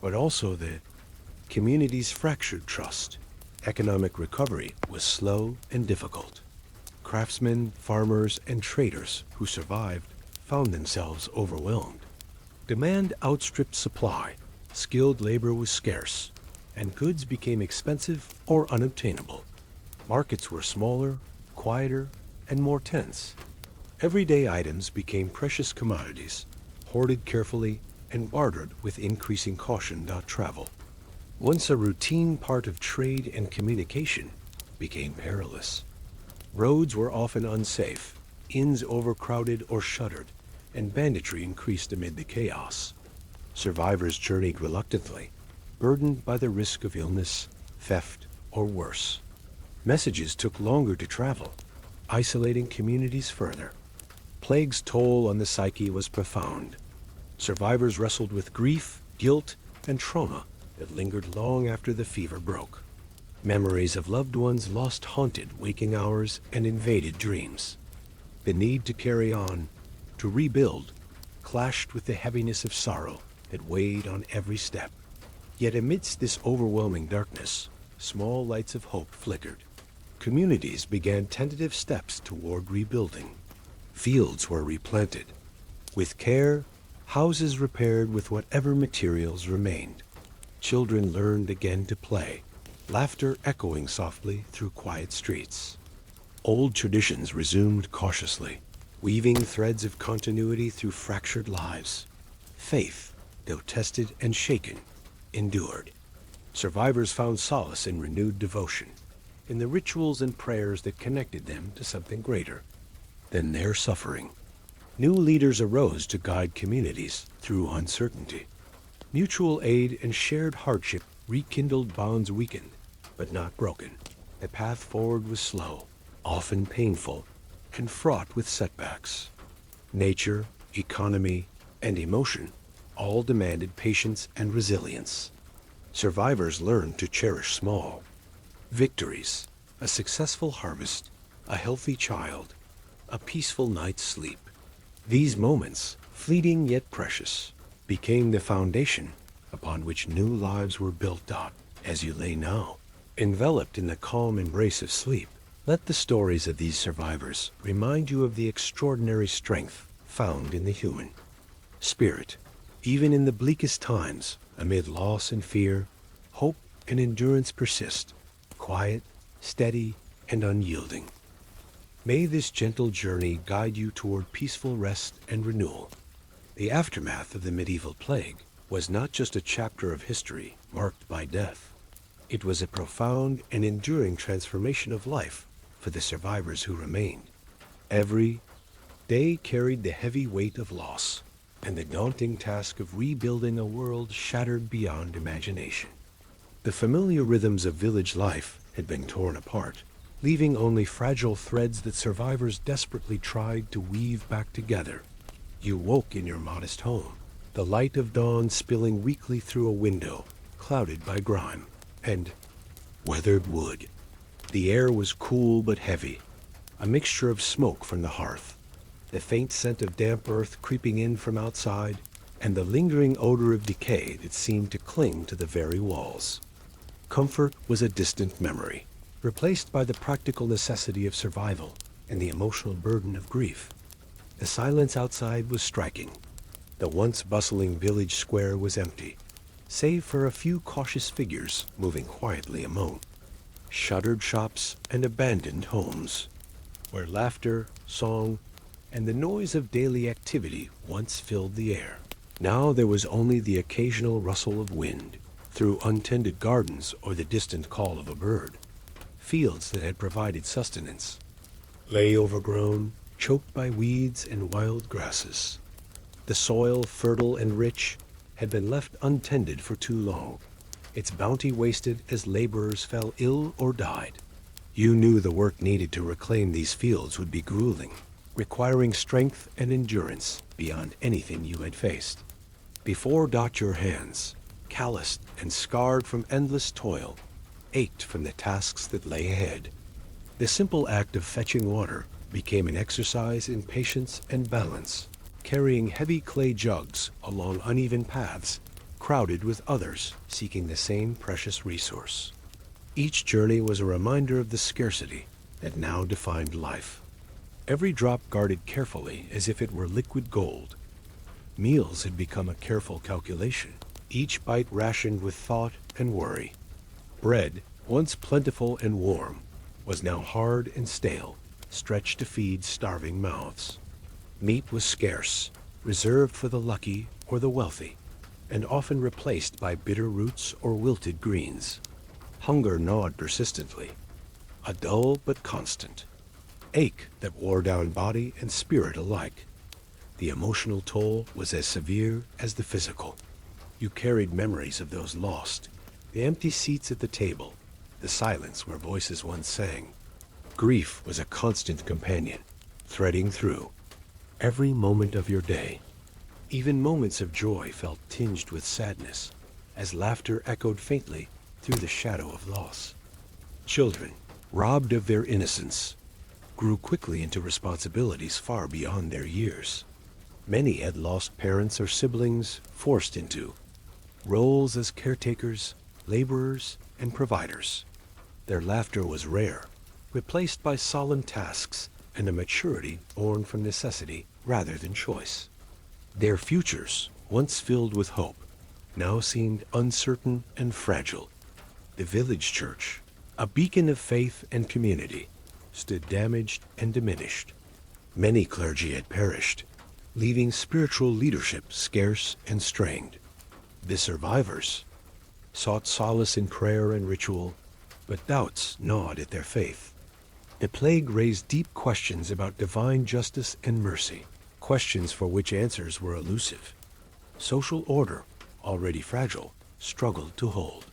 but also the community's fractured trust. Economic recovery was slow and difficult. Craftsmen, farmers, and traders who survived found themselves overwhelmed. Demand outstripped supply, skilled labor was scarce, and goods became expensive or unobtainable. Markets were smaller, quieter, and more tense. Everyday items became precious commodities, hoarded carefully and bartered with increasing caution. Travel, once a routine part of trade and communication, became perilous. Roads were often unsafe, inns overcrowded or shuttered, and banditry increased amid the chaos. Survivors journeyed reluctantly, burdened by the risk of illness, theft, or worse. Messages took longer to travel, isolating communities further. Plague's toll on the psyche was profound. Survivors wrestled with grief, guilt, and trauma that lingered long after the fever broke. Memories of loved ones lost haunted waking hours and invaded dreams. The need to carry on, to rebuild, clashed with the heaviness of sorrow that weighed on every step. Yet amidst this overwhelming darkness, small lights of hope flickered. Communities began tentative steps toward rebuilding. Fields were replanted. With care, houses repaired with whatever materials remained. Children learned again to play, laughter echoing softly through quiet streets. Old traditions resumed cautiously, weaving threads of continuity through fractured lives. Faith, though tested and shaken, endured. Survivors found solace in renewed devotion, in the rituals and prayers that connected them to something greater than their suffering. New leaders arose to guide communities through uncertainty. Mutual aid and shared hardship rekindled bonds weakened, but not broken. The path forward was slow, often painful, and fraught with setbacks. Nature, economy, and emotion all demanded patience and resilience. Survivors learned to cherish small victories, a successful harvest, a healthy child, a peaceful night's sleep. These moments, fleeting yet precious, became the foundation upon which new lives were built up. As you lay now, enveloped in the calm embrace of sleep, let the stories of these survivors remind you of the extraordinary strength found in the human spirit. Even in the bleakest times, amid loss and fear, hope and endurance persist, quiet, steady, and unyielding. May this gentle journey guide you toward peaceful rest and renewal. The aftermath of the medieval plague was not just a chapter of history marked by death. It was a profound and enduring transformation of life for the survivors who remained. Every day carried the heavy weight of loss and the daunting task of rebuilding a world shattered beyond imagination. The familiar rhythms of village life had been torn apart, leaving only fragile threads that survivors desperately tried to weave back together. You woke in your modest home, the light of dawn spilling weakly through a window, clouded by grime and weathered wood. The air was cool but heavy, a mixture of smoke from the hearth, the faint scent of damp earth creeping in from outside, and the lingering odor of decay that seemed to cling to the very walls. Comfort was a distant memory, replaced by the practical necessity of survival and the emotional burden of grief. The silence outside was striking. The once bustling village square was empty, save for a few cautious figures moving quietly among shuttered shops and abandoned homes, where laughter, song, and the noise of daily activity once filled the air. Now there was only the occasional rustle of wind through untended gardens or the distant call of a bird. Fields that had provided sustenance lay overgrown, choked by weeds and wild grasses. The soil, fertile and rich, had been left untended for too long, its bounty wasted as laborers fell ill or died. You knew the work needed to reclaim these fields would be grueling, requiring strength and endurance beyond anything you had faced. Before your hands, calloused and scarred from endless toil, ached from the tasks that lay ahead. The simple act of fetching water became an exercise in patience and balance, carrying heavy clay jugs along uneven paths, crowded with others seeking the same precious resource. Each journey was a reminder of the scarcity that now defined life. every drop guarded carefully as if it were liquid gold. Meals had become a careful calculation, each bite rationed with thought and worry. Bread, once plentiful and warm, was now hard and stale, stretched to feed starving mouths. Meat was scarce, reserved for the lucky or the wealthy, and often replaced by bitter roots or wilted greens. Hunger gnawed persistently, a dull but constant ache that wore down body and spirit alike. The emotional toll was as severe as the physical. You carried memories of those lost, the empty seats at the table, the silence where voices once sang. Grief was a constant companion, threading through every moment of your day. Even moments of joy felt tinged with sadness, as laughter echoed faintly through the shadow of loss. Children, robbed of their innocence, grew quickly into responsibilities far beyond their years. Many had lost parents or siblings, forced into roles as caretakers, laborers, and providers. Their laughter was rare, replaced by solemn tasks and a maturity born from necessity rather than choice. Their futures, once filled with hope, now seemed uncertain and fragile. The village church, a beacon of faith and community, stood damaged and diminished. Many clergy had perished, leaving spiritual leadership scarce and strained. The survivors sought solace in prayer and ritual, but doubts gnawed at their faith. The plague raised deep questions about divine justice and mercy, questions for which answers were elusive. Social order, already fragile, struggled to hold.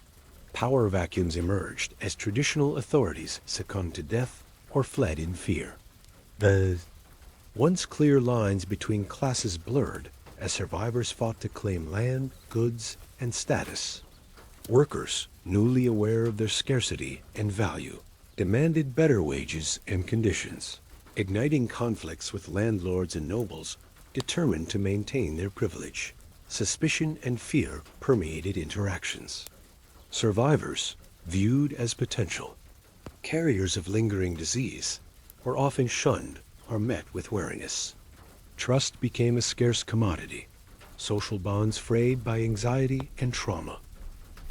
Power vacuums emerged as traditional authorities succumbed to death or fled in fear. The once clear lines between classes blurred as survivors fought to claim land, goods, and status. Workers, newly aware of their scarcity and value, demanded better wages and conditions, igniting conflicts with landlords and nobles determined to maintain their privilege. Suspicion and fear permeated interactions. Survivors, viewed as potential carriers of lingering disease, were often shunned or met with wariness. Trust became a scarce commodity, social bonds frayed by anxiety and trauma.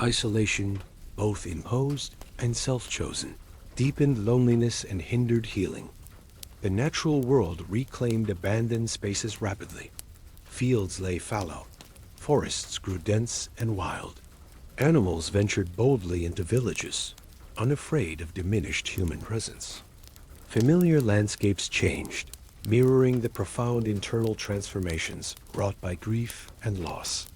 Isolation, both imposed and self-chosen, deepened loneliness and hindered healing. The natural world reclaimed abandoned spaces rapidly. Fields lay fallow, forests grew dense and wild. Animals ventured boldly into villages, unafraid of diminished human presence. Familiar landscapes changed, mirroring the profound internal transformations wrought by grief and loss.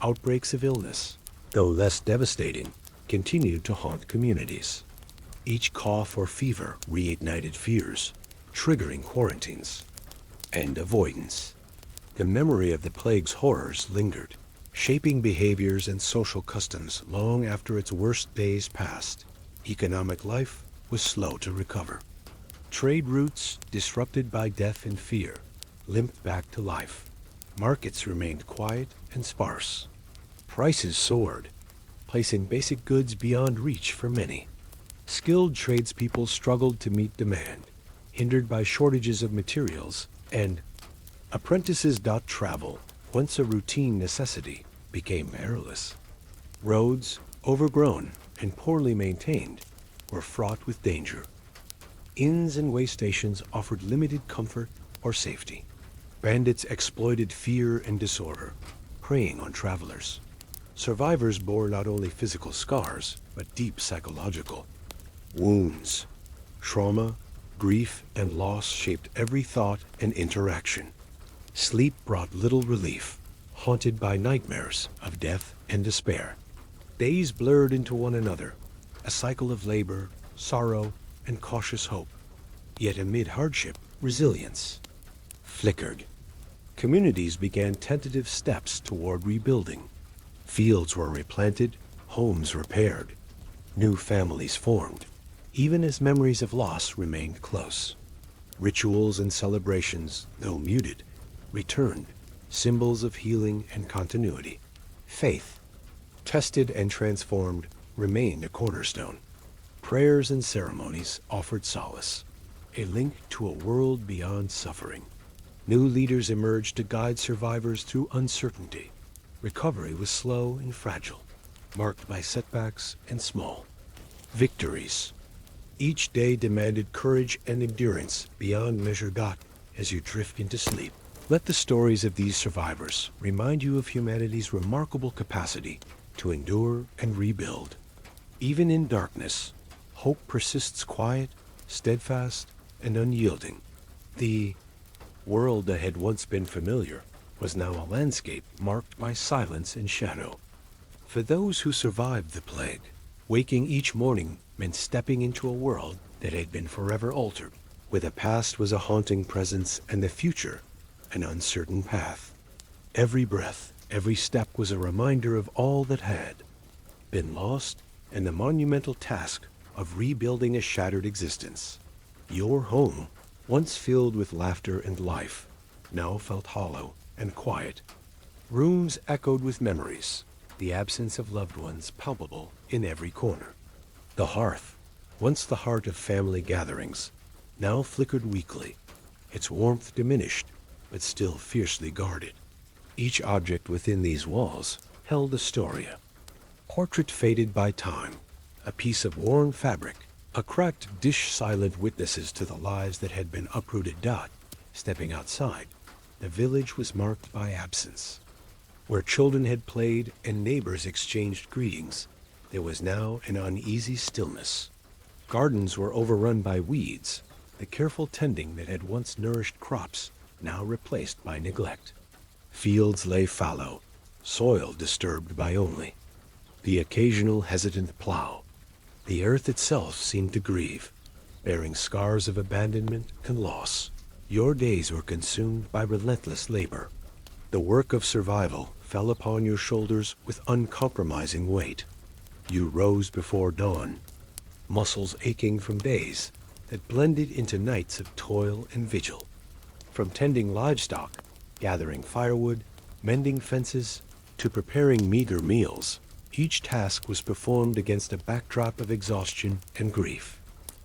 Outbreaks of illness, though less devastating, continued to haunt communities. Each cough or fever reignited fears, triggering quarantines and avoidance. The memory of the plague's horrors lingered, shaping behaviors and social customs long after its worst days passed. Economic life was slow to recover. Trade routes, disrupted by death and fear, limped back to life. Markets remained quiet and sparse. Prices soared, placing basic goods beyond reach for many. Skilled tradespeople struggled to meet demand, hindered by shortages of materials, and apprentices. Travel, once a routine necessity, became perilous. Roads, overgrown and poorly maintained, were fraught with danger. Inns and way stations offered limited comfort or safety. Bandits exploited fear and disorder, preying on travelers. Survivors bore not only physical scars, but deep psychological wounds. Trauma, grief, and loss shaped every thought and interaction. Sleep brought little relief, haunted by nightmares of death and despair. Days blurred into one another, a cycle of labor, sorrow, and cautious hope. Yet amid hardship, resilience flickered. Communities began tentative steps toward rebuilding. Fields were replanted, homes repaired. New families formed, even as memories of loss remained close. Rituals and celebrations, though muted, returned, symbols of healing and continuity. Faith, tested and transformed, remained a cornerstone. Prayers and ceremonies offered solace. a link to a world beyond suffering. New leaders emerged to guide survivors through uncertainty. Recovery was slow and fragile, marked by setbacks and small victories. Each day demanded courage and endurance beyond measure. As you drift into sleep, let the stories of these survivors remind you of humanity's remarkable capacity to endure and rebuild. Even in darkness, hope persists quiet, steadfast, and unyielding. The world that had once been familiar was now a landscape marked by silence and shadow. For those who survived the plague, waking each morning meant stepping into a world that had been forever altered, where the past was a haunting presence and the future an uncertain path. Every breath, every step was a reminder of all that had been lost and the monumental task of rebuilding a shattered existence. Your home, once filled with laughter and life, now felt hollow and quiet. Rooms echoed with memories, the absence of loved ones palpable in every corner. The hearth, once the heart of family gatherings, now flickered weakly, its warmth diminished, but still fiercely guarded. Each object within these walls held a story. A portrait faded by time, a piece of worn fabric, a cracked dish silent witnesses to the lives that had been uprooted. Stepping outside, the village was marked by absence. Where children had played and neighbors exchanged greetings, there was now an uneasy stillness. Gardens were overrun by weeds, the careful tending that had once nourished crops now replaced by neglect. Fields lay fallow, soil disturbed by only the occasional hesitant plow. The earth itself seemed to grieve, bearing scars of abandonment and loss. Your days were consumed by relentless labor. The work of survival fell upon your shoulders with uncompromising weight. You rose before dawn, muscles aching from days that blended into nights of toil and vigil. From tending livestock, gathering firewood, mending fences, to preparing meager meals, each task was performed against a backdrop of exhaustion and grief.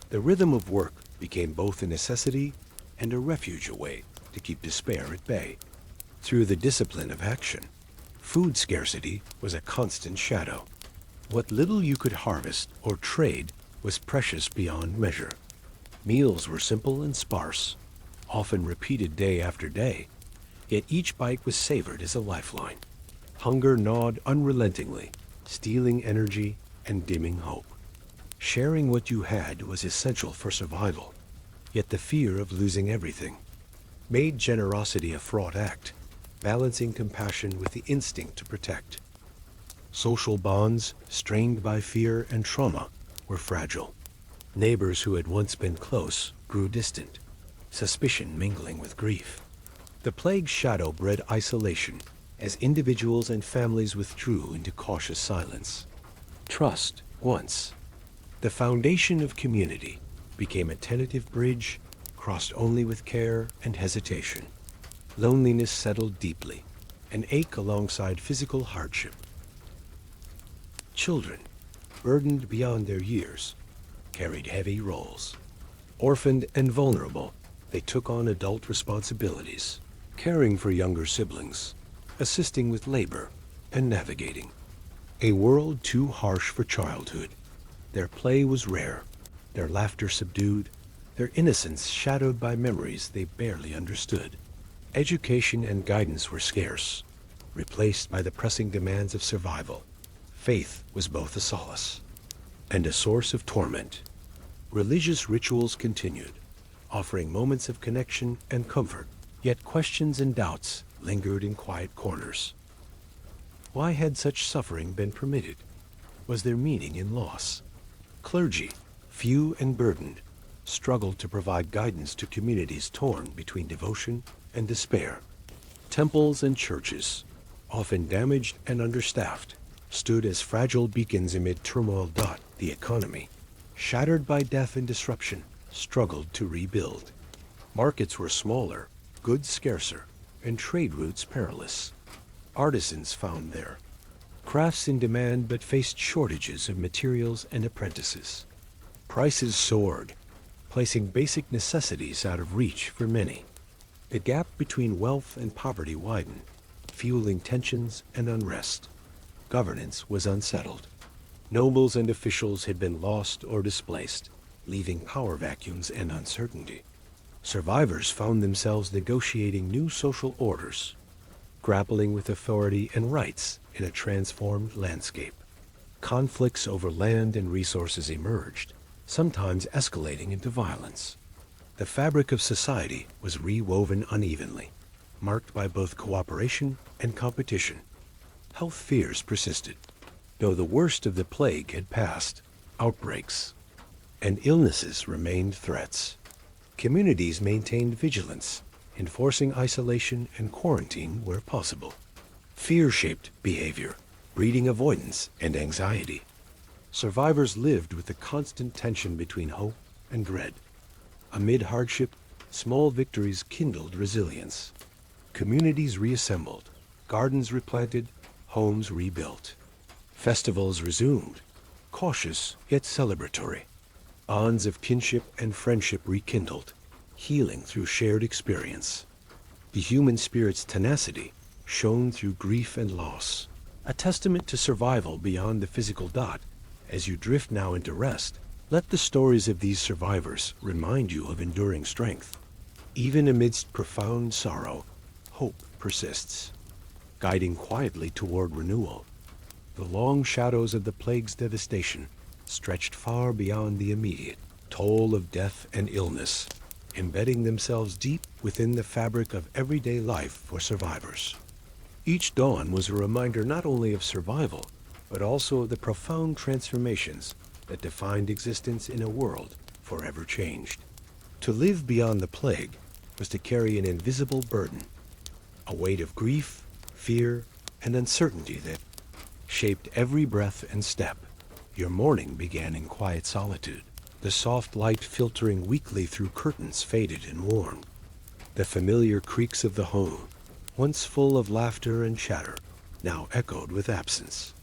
The rhythm of work became both a necessity and a refuge, a way to keep despair at bay. Through the discipline of action, food scarcity was a constant shadow. What little you could harvest or trade was precious beyond measure. Meals were simple and sparse, often repeated day after day, yet each bite was savored as a lifeline. Hunger gnawed unrelentingly, stealing energy and dimming hope. Sharing what you had was essential for survival, yet the fear of losing everything made generosity a fraught act, balancing compassion with the instinct to protect. Social bonds, strained by fear and trauma, were fragile. Neighbors who had once been close grew distant, suspicion mingling with grief. The plague's shadow bred isolation as individuals and families withdrew into cautious silence. Trust, once the foundation of community, became a tentative bridge crossed only with care and hesitation. Loneliness settled deeply, an ache alongside physical hardship. Children, burdened beyond their years, carried heavy roles. Orphaned and vulnerable, they took on adult responsibilities, caring for younger siblings, assisting with labor, and navigating a world too harsh for childhood. Their play was rare, their laughter subdued, their innocence shadowed by memories they barely understood. Education and guidance were scarce, replaced by the pressing demands of survival. Faith was both a solace and a source of torment. Religious rituals continued, offering moments of connection and comfort, yet questions and doubts lingered in quiet corners. Why had such suffering been permitted? Was there meaning in loss? Clergy, few and burdened, struggled to provide guidance to communities torn between devotion and despair. Temples and churches, often damaged and understaffed, stood as fragile beacons amid turmoil. The economy, shattered by death and disruption, struggled to rebuild. Markets were smaller, goods scarcer, and trade routes perilous. Artisans found their crafts in demand but faced shortages of materials and apprentices. Prices soared, placing basic necessities out of reach for many. The gap between wealth and poverty widened, fueling tensions and unrest. Governance was unsettled. Nobles and officials had been lost or displaced, leaving power vacuums and uncertainty. Survivors found themselves negotiating new social orders, grappling with authority and rights in a transformed landscape. Conflicts over land and resources emerged, sometimes escalating into violence. The fabric of society was rewoven unevenly, marked by both cooperation and competition. Health fears persisted. Though the worst of the plague had passed, outbreaks and illnesses remained threats. Communities maintained vigilance, enforcing isolation and quarantine where possible. Fear shaped behavior, breeding avoidance and anxiety. Survivors lived with the constant tension between hope and dread. Amid hardship, small victories kindled resilience. Communities reassembled, gardens replanted, homes rebuilt. Festivals resumed, cautious yet celebratory. Bonds of kinship and friendship rekindled, healing through shared experience. The human spirit's tenacity shone through grief and loss, a testament to survival beyond the physical dot. As you drift now into rest, let the stories of these survivors remind you of enduring strength. Even amidst profound sorrow, hope persists, guiding quietly toward renewal. The long shadows of the plague's devastation stretched far beyond the immediate toll of death and illness, embedding themselves deep within the fabric of everyday life for survivors. Each dawn was a reminder not only of survival, but also of the profound transformations that defined existence in a world forever changed. To live beyond the plague was to carry an invisible burden, a weight of grief, fear, and uncertainty that shaped every breath and step. Your morning began in quiet solitude. The soft light filtering weakly through curtains faded and warmed. The familiar creaks of the home, once full of laughter and chatter, now echoed with absence.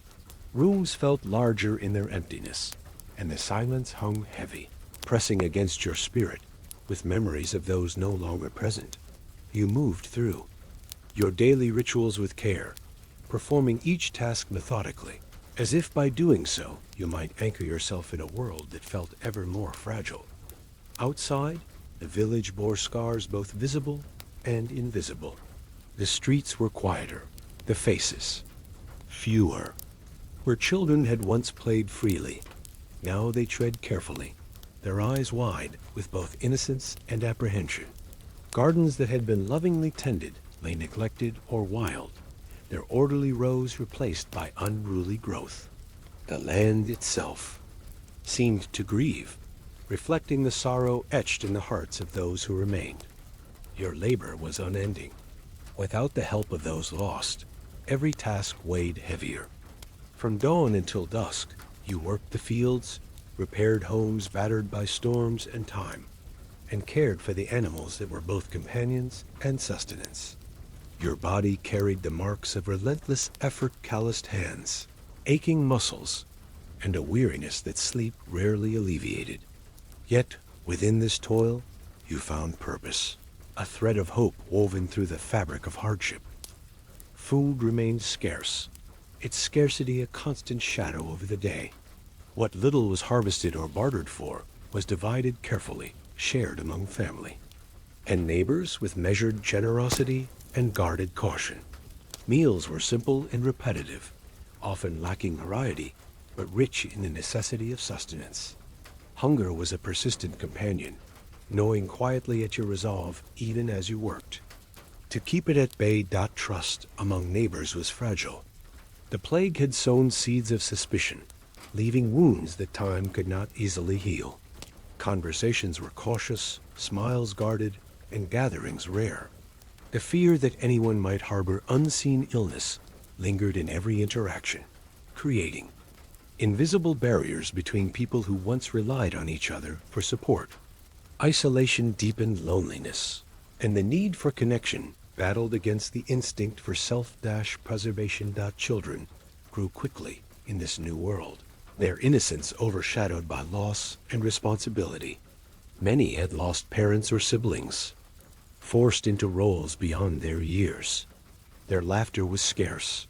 Rooms felt larger in their emptiness, and the silence hung heavy, pressing against your spirit with memories of those no longer present. You moved through your daily rituals with care, performing each task methodically, as if by doing so you might anchor yourself in a world that felt ever more fragile. Outside, the village bore scars both visible and invisible. The streets were quieter, the faces fewer. Where children had once played freely, now they tread carefully, their eyes wide with both innocence and apprehension. Gardens that had been lovingly tended lay neglected or wild, their orderly rows replaced by unruly growth. The land itself seemed to grieve, reflecting the sorrow etched in the hearts of those who remained. Your labor was unending. Without the help of those lost, every task weighed heavier. From dawn until dusk, you worked the fields, repaired homes battered by storms and time, and cared for the animals that were both companions and sustenance. Your body carried the marks of relentless effort, calloused hands, aching muscles, and a weariness that sleep rarely alleviated. Yet, within this toil, you found purpose, a thread of hope woven through the fabric of hardship. Food remained scarce, its scarcity a constant shadow over the day. What little was harvested or bartered for was divided carefully, shared among family, and neighbors with measured generosity and guarded caution. Meals were simple and repetitive, often lacking variety, but rich in the necessity of sustenance. Hunger was a persistent companion, gnawing quietly at your resolve even as you worked. To keep it at bay, trust among neighbors was fragile. The plague had sown seeds of suspicion, leaving wounds that time could not easily heal. Conversations were cautious, smiles guarded, and gatherings rare. The fear that anyone might harbor unseen illness lingered in every interaction, creating invisible barriers between people who once relied on each other for support. Isolation deepened loneliness, and the need for connection battled against the instinct for self-preservation. Children grew quickly in this new world, their innocence overshadowed by loss and responsibility. Many had lost parents or siblings, forced into roles beyond their years. Their laughter was scarce,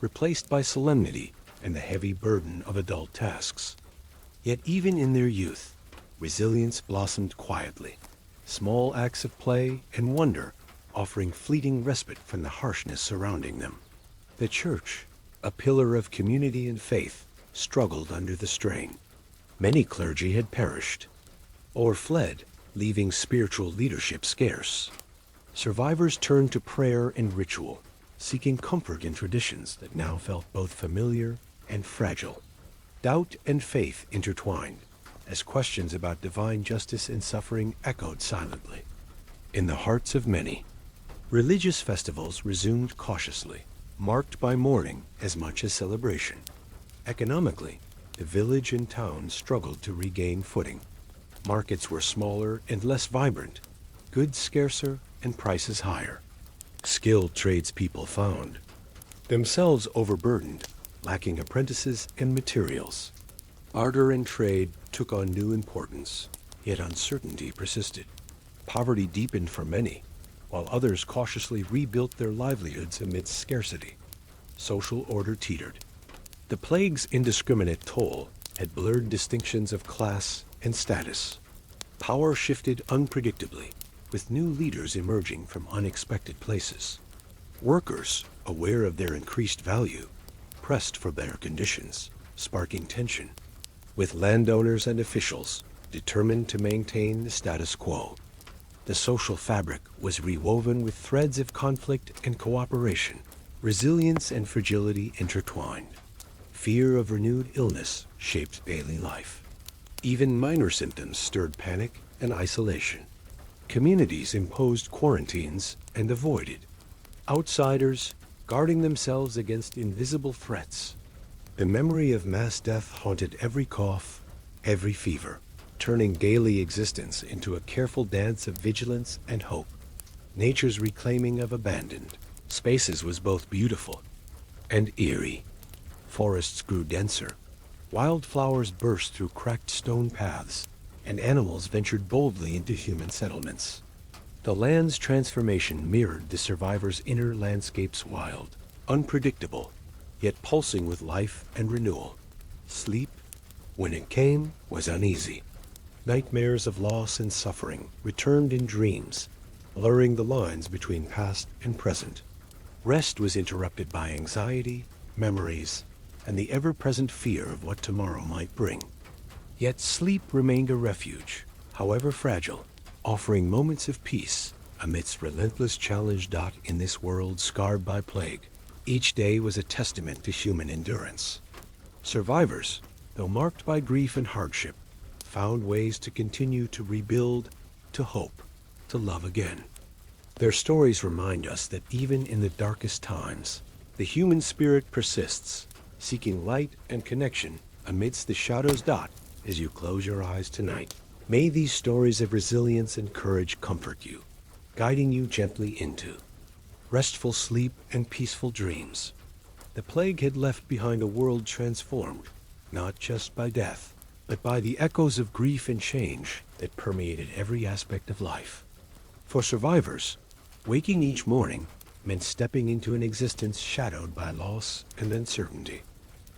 replaced by solemnity and the heavy burden of adult tasks. Yet even in their youth, resilience blossomed quietly, small acts of play and wonder offering fleeting respite from the harshness surrounding them. The church, a pillar of community and faith, struggled under the strain. Many clergy had perished or fled, leaving spiritual leadership scarce. Survivors turned to prayer and ritual, seeking comfort in traditions that now felt both familiar and fragile. Doubt and faith intertwined, as questions about divine justice and suffering echoed silently. In the hearts of many, religious festivals resumed cautiously, marked by mourning as much as celebration. Economically, the village and town struggled to regain footing. Markets were smaller and less vibrant, goods scarcer and prices higher. Skilled tradespeople found themselves overburdened, lacking apprentices and materials. Barter and trade took on new importance, yet uncertainty persisted. Poverty deepened for many, while others cautiously rebuilt their livelihoods amidst scarcity. Social order teetered. The plague's indiscriminate toll had blurred distinctions of class and status. Power shifted unpredictably, with new leaders emerging from unexpected places. Workers, aware of their increased value, pressed for better conditions, sparking tension, with landowners and officials determined to maintain the status quo. The social fabric was rewoven with threads of conflict and cooperation, resilience and fragility intertwined. Fear of renewed illness shaped daily life. Even minor symptoms stirred panic and isolation. Communities imposed quarantines and avoided outsiders, guarding themselves against invisible threats. The memory of mass death haunted every cough, every fever, turning daily existence into a careful dance of vigilance and hope. Nature's reclaiming of abandoned spaces was both beautiful and eerie. Forests grew denser, wildflowers burst through cracked stone paths, and animals ventured boldly into human settlements. The land's transformation mirrored the survivors' inner landscape's wild, unpredictable, yet pulsing with life and renewal. Sleep, when it came, was uneasy. Nightmares of loss and suffering returned in dreams, blurring the lines between past and present. Rest was interrupted by anxiety, memories, and the ever-present fear of what tomorrow might bring. Yet sleep remained a refuge, however fragile, offering moments of peace amidst relentless challenge. In this world scarred by plague, each day was a testament to human endurance. Survivors, though marked by grief and hardship, found ways to continue to rebuild, to hope, to love again. Their stories remind us that even in the darkest times, the human spirit persists, seeking light and connection amidst the shadows. As you close your eyes tonight, may these stories of resilience and courage comfort you, guiding you gently into restful sleep and peaceful dreams. The plague had left behind a world transformed, not just by death, but by the echoes of grief and change that permeated every aspect of life. For survivors, waking each morning meant stepping into an existence shadowed by loss and uncertainty.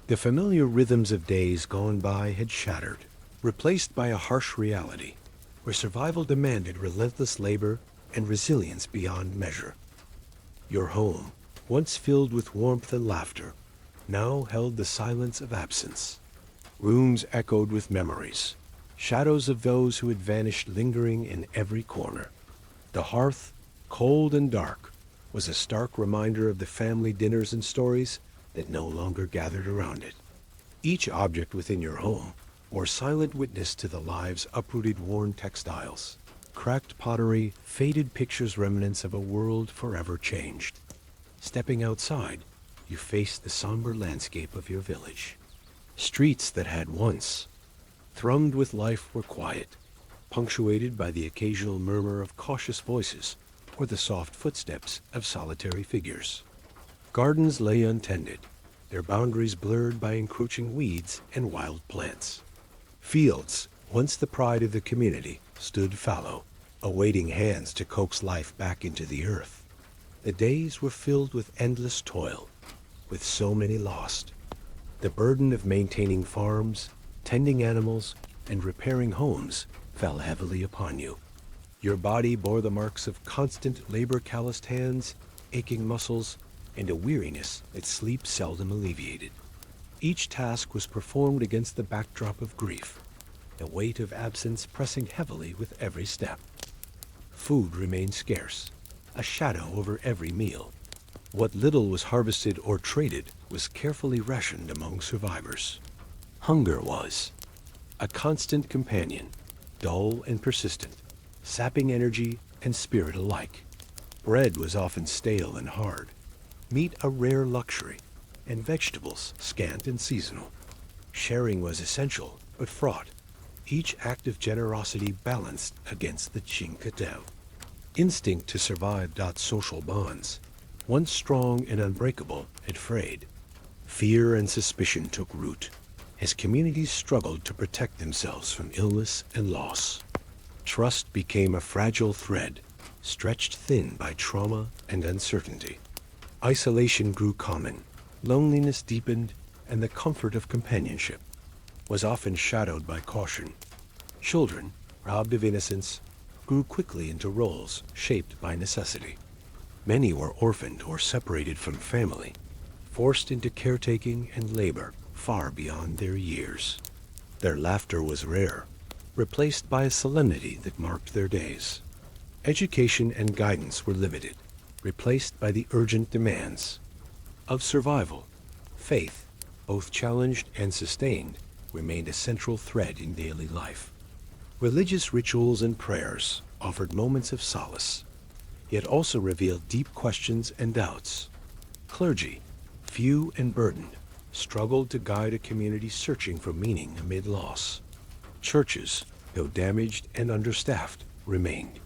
The familiar rhythms of days gone by had shattered, replaced by a harsh reality, where survival demanded relentless labor and resilience beyond measure. Your home, once filled with warmth and laughter, now held the silence of absence. Rooms echoed with memories, shadows of those who had vanished lingering in every corner. The hearth, cold and dark, was a stark reminder of the family dinners and stories that no longer gathered around it. Each object within your home bore silent witness to the lives uprooted worn textiles, cracked pottery, faded pictures, remnants of a world forever changed. Stepping outside, you faced the somber landscape of your village. Streets that had once thrummed with life were quiet, punctuated by the occasional murmur of cautious voices or the soft footsteps of solitary figures. Gardens lay untended, their boundaries blurred by encroaching weeds and wild plants. Fields, once the pride of the community, stood fallow, awaiting hands to coax life back into the earth. The days were filled with endless toil, with so many lost. The burden of maintaining farms, tending animals, and repairing homes fell heavily upon you. Your body bore the marks of constant labor-calloused hands, aching muscles, and a weariness that sleep seldom alleviated. Each task was performed against the backdrop of grief, the weight of absence pressing heavily with every step. Food remained scarce, a shadow over every meal. What little was harvested or traded was carefully rationed among survivors. Hunger was a constant companion, dull and persistent, sapping energy and spirit alike. Bread was often stale and hard, meat a rare luxury, and vegetables scant and seasonal. Sharing was essential, but fraught, each act of generosity balanced against the chinkatev. Instinct to survive dot social bonds, once strong and unbreakable, had frayed. Fear and suspicion took root, as communities struggled to protect themselves from illness and loss. Trust became a fragile thread, stretched thin by trauma and uncertainty. Isolation grew common, loneliness deepened, and the comfort of companionship was often shadowed by caution. Children, robbed of innocence, grew quickly into roles shaped by necessity. Many were orphaned or separated from family, forced into caretaking and labor far beyond their years. Their laughter was rare, replaced by a solemnity that marked their days. Education and guidance were limited, replaced by the urgent demands of survival. Faith, both challenged and sustained, remained a central thread in daily life. Religious rituals and prayers offered moments of solace, yet also revealed deep questions and doubts. Clergy, few and burdened, struggled to guide a community searching for meaning amid loss. Churches, though damaged and understaffed, remained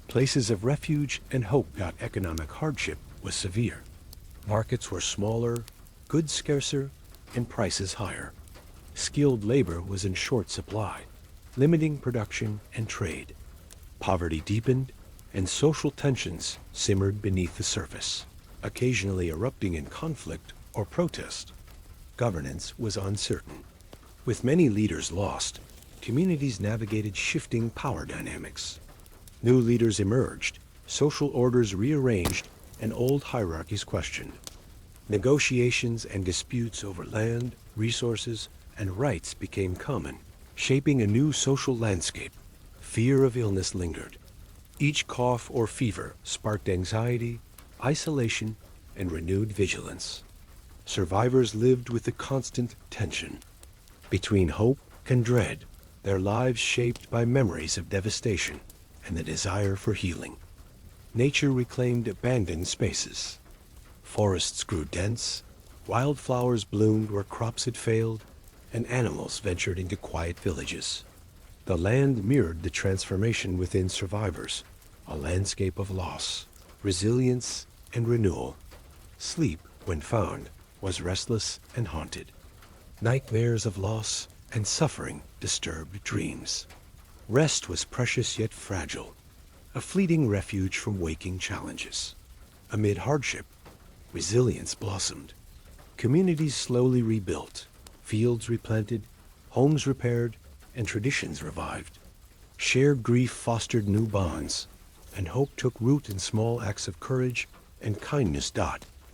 places of refuge and hope. Economic hardship was severe. Markets were smaller, goods scarcer, and prices higher. Skilled labor was in short supply, limiting production and trade. Poverty deepened, and social tensions simmered beneath the surface, occasionally erupting in conflict or protest. Governance was uncertain. With many leaders lost, communities navigated shifting power dynamics. New leaders emerged, social orders rearranged, and old hierarchies questioned. Negotiations and disputes over land, resources, and rights became common, shaping a new social landscape. Fear of illness lingered. Each cough or fever sparked anxiety, isolation, and renewed vigilance. Survivors lived with the constant tension between hope and dread, their lives shaped by memories of devastation and the desire for healing. Nature reclaimed abandoned spaces. Forests grew dense, wildflowers bloomed where crops had failed, and animals ventured into quiet villages. The land mirrored the transformation within survivors, a landscape of loss, resilience, and renewal. Sleep, when found, was restless and haunted. Nightmares of loss and suffering disturbed dreams. Rest was precious yet fragile, a fleeting refuge from waking challenges. Amid hardship, resilience blossomed. Communities slowly rebuilt, fields replanted, homes repaired, and traditions revived. Shared grief fostered new bonds, and hope took root in small acts of courage and kindness.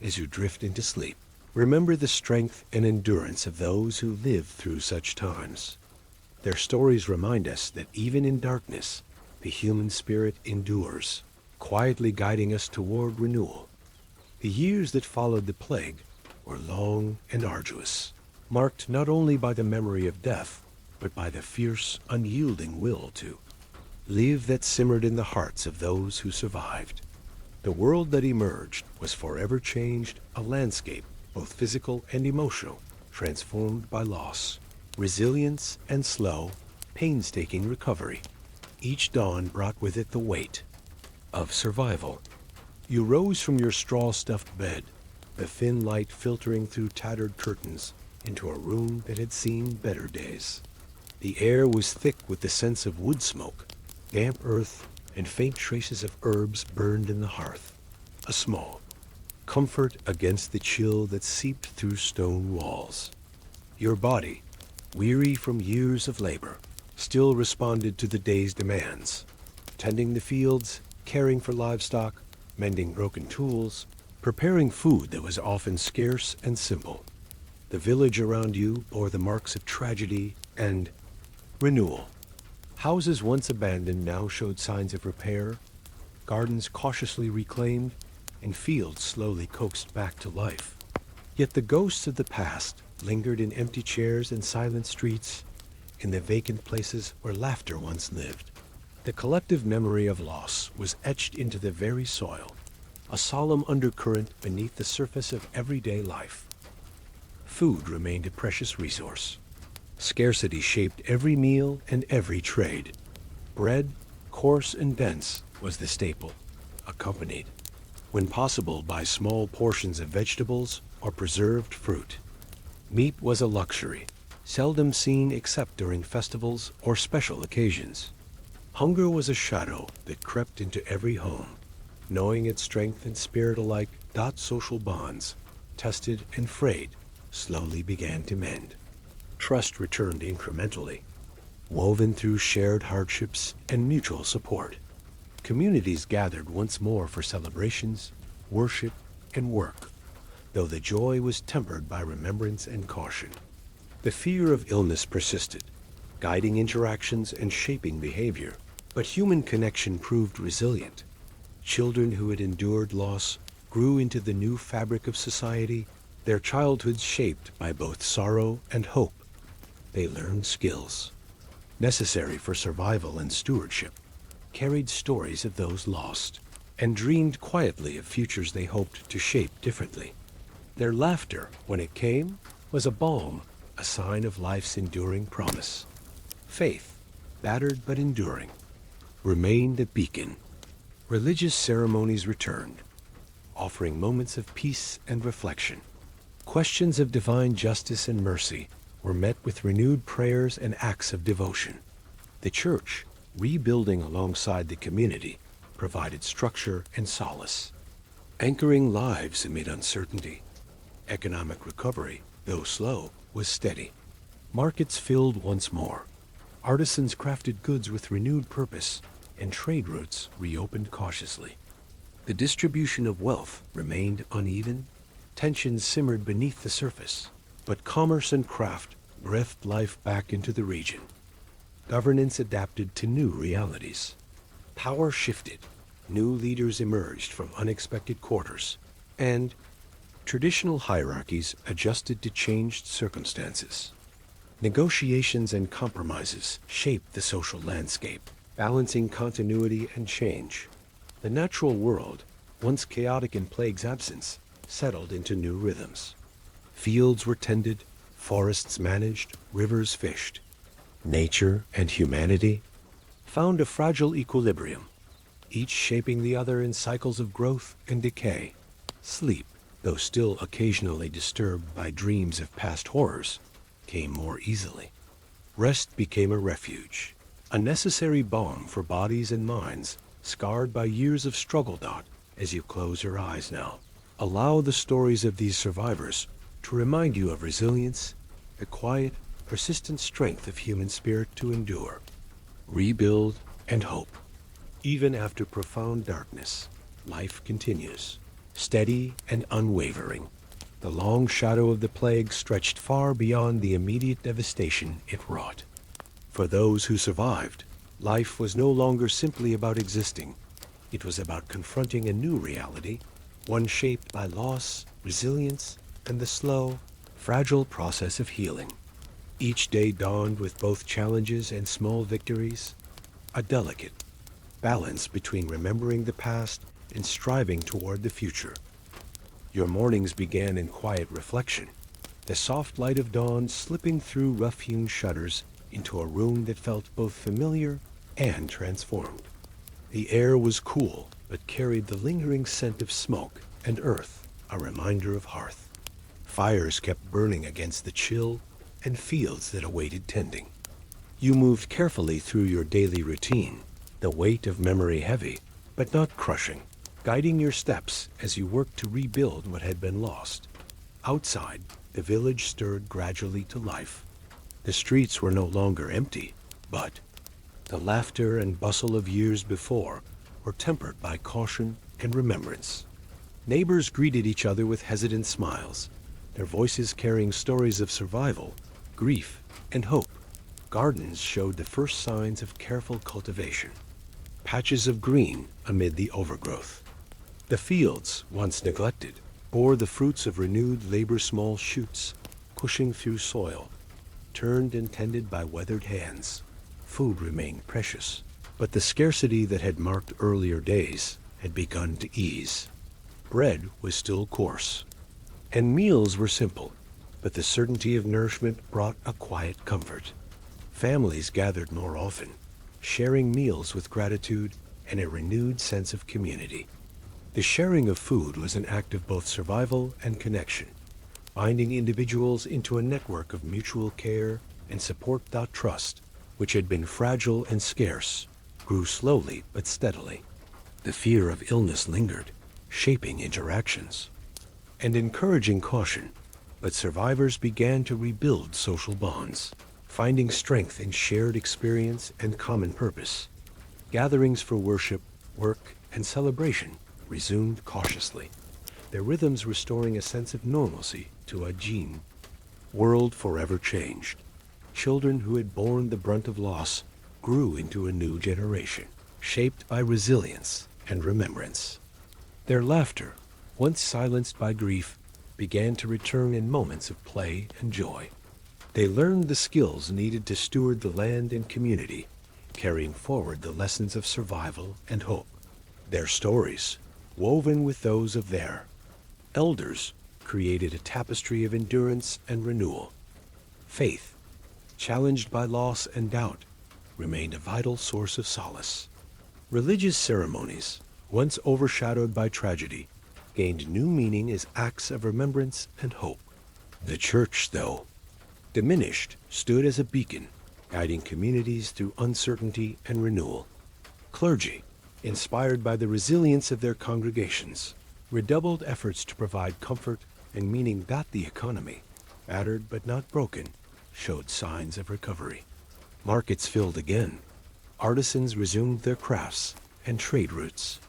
As you drift into sleep, remember the strength and endurance of those who lived through such times. Their stories remind us that even in darkness, the human spirit endures, quietly guiding us toward renewal. The years that followed the plague were long and arduous, marked not only by the memory of death, but by the fierce, unyielding will to live that simmered in the hearts of those who survived. The world that emerged was forever changed, a landscape, both physical and emotional, transformed by loss, resilience, and slow, painstaking recovery. Each dawn brought with it the weight of survival. You rose from your straw-stuffed bed, the thin light filtering through tattered curtains into a room that had seen better days. The air was thick with the sense of wood smoke, Damp earth and faint traces of herbs burned in the hearth. A small comfort against the chill that seeped through stone walls. Your body, weary from years of labor, still responded to the day's demands. Tending the fields, caring for livestock, mending broken tools, preparing food that was often scarce and simple. The village around you bore the marks of tragedy and renewal. Houses once abandoned now showed signs of repair, gardens cautiously reclaimed, and fields slowly coaxed back to life. Yet the ghosts of the past lingered in empty chairs and silent streets, in the vacant places where laughter once lived. The collective memory of loss was etched into the very soil, a solemn undercurrent beneath the surface of everyday life. Food remained a precious resource. Scarcity shaped every meal and every trade. Bread, coarse and dense, was the staple, accompanied, when possible, by small portions of vegetables or preserved fruit. Meat was a luxury, seldom seen except during festivals or special occasions. Hunger was a shadow that crept into every home. Knowing its strength and spirit alike, social bonds, tested and frayed, slowly began to mend. Trust returned incrementally, woven through shared hardships and mutual support. Communities gathered once more for celebrations, worship, and work, though the joy was tempered by remembrance and caution. The fear of illness persisted, guiding interactions and shaping behavior, but human connection proved resilient. Children who had endured loss grew into the new fabric of society, their childhoods shaped by both sorrow and hope. They learned skills necessary for survival and stewardship, carried stories of those lost, and dreamed quietly of futures they hoped to shape differently. Their laughter, when it came, was a balm, a sign of life's enduring promise. Faith, battered but enduring, remained a beacon. Religious ceremonies returned, offering moments of peace and reflection. Questions of divine justice and mercy were met with renewed prayers and acts of devotion. The church, rebuilding alongside the community, provided structure and solace, anchoring lives amid uncertainty. Economic recovery, though slow, was steady. Markets filled once more. Artisans crafted goods with renewed purpose, and trade routes reopened cautiously. The distribution of wealth remained uneven. Tensions simmered beneath the surface, but commerce and craft breathed life back into the region. Governance adapted to new realities. Power shifted. New leaders emerged from unexpected quarters, and traditional hierarchies adjusted to changed circumstances. Negotiations and compromises shaped the social landscape, balancing continuity and change. The natural world, once chaotic in plague's absence, settled into new rhythms. Fields were tended, forests managed, rivers fished. Nature and humanity found a fragile equilibrium, each shaping the other in cycles of growth and decay. Sleep, though still occasionally disturbed by dreams of past horrors, came more easily. Rest became a refuge, a necessary balm for bodies and minds scarred by years of struggle. As you close your eyes now, allow the stories of these survivors to remind you of resilience, the quiet, persistent strength of human spirit to endure, rebuild, and hope. Even after profound darkness, life continues, steady and unwavering. The long shadow of the plague stretched far beyond the immediate devastation it wrought. For those who survived, life was no longer simply about existing. It was about confronting a new reality, one shaped by loss, resilience, and the slow, fragile process of healing. Each day dawned with both challenges and small victories, a delicate balance between remembering the past and striving toward the future. Your mornings began in quiet reflection, the soft light of dawn slipping through rough-hewn shutters into a room that felt both familiar and transformed. The air was cool, but carried the lingering scent of smoke and earth, a reminder of hearth. Fires kept burning against the chill, and fields that awaited tending. You moved carefully through your daily routine, the weight of memory heavy, but not crushing, guiding your steps as you worked to rebuild what had been lost. Outside, the village stirred gradually to life. The streets were no longer empty, but the laughter and bustle of years before were tempered by caution and remembrance. Neighbors greeted each other with hesitant smiles, their voices carrying stories of survival, grief, and hope. Gardens showed the first signs of careful cultivation, patches of green amid the overgrowth. The fields, once neglected, bore the fruits of renewed labor. Small shoots, pushing through soil, turned and tended by weathered hands. Food remained precious, but the scarcity that had marked earlier days had begun to ease. Bread was still coarse, and meals were simple, but the certainty of nourishment brought a quiet comfort. Families gathered more often, sharing meals with gratitude and a renewed sense of community. The sharing of food was an act of both survival and connection, binding individuals into a network of mutual care and support. That trust, which had been fragile and scarce, grew slowly but steadily. The fear of illness lingered, shaping interactions and encouraging caution, but survivors began to rebuild social bonds, finding strength in shared experience and common purpose. Gatherings for worship, work, and celebration resumed cautiously, their rhythms restoring a sense of normalcy to a world forever changed. Children who had borne the brunt of loss grew into a new generation, shaped by resilience and remembrance. Their laughter, once silenced by grief, began to return in moments of play and joy. They learned the skills needed to steward the land and community, carrying forward the lessons of survival and hope. Their stories, woven with those of their elders, created a tapestry of endurance and renewal. Faith, challenged by loss and doubt, remained a vital source of solace. Religious ceremonies, once overshadowed by tragedy, gained new meaning as acts of remembrance and hope. The church, though diminished, stood as a beacon, guiding communities through uncertainty and renewal. Clergy, inspired by the resilience of their congregations, redoubled efforts to provide comfort and meaning. That the economy, battered but not broken, showed signs of recovery. Markets filled again, artisans resumed their crafts, and trade routes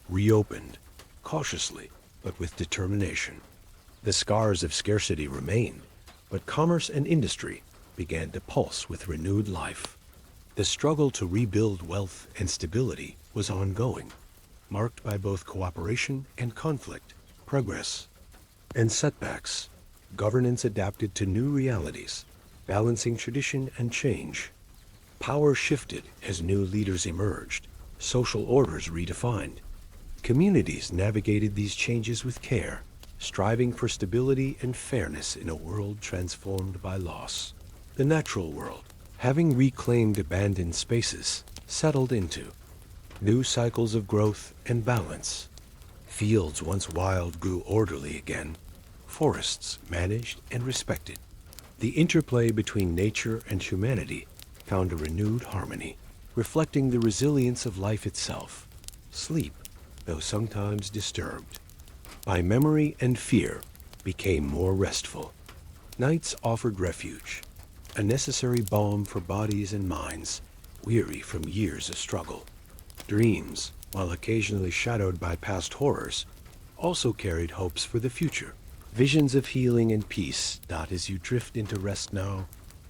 reopened, cautiously but with determination. The scars of scarcity remained, but commerce and industry began to pulse with renewed life. The struggle to rebuild wealth and stability was ongoing, marked by both cooperation and conflict, progress and setbacks. Governance adapted to new realities, balancing tradition and change. Power shifted as new leaders emerged, social orders redefined. Communities navigated these changes with care, striving for stability and fairness in a world transformed by loss. The natural world, having reclaimed abandoned spaces, settled into new cycles of growth and balance. Fields once wild grew orderly again, forests managed and respected. The interplay between nature and humanity found a renewed harmony, reflecting the resilience of life itself. Sleep, though sometimes disturbed by memory and fear, became more restful. Nights offered refuge, a necessary balm for bodies and minds weary from years of struggle. Dreams, while occasionally shadowed by past horrors, also carried hopes for the future, visions of healing and peace. Not as you drift into rest now,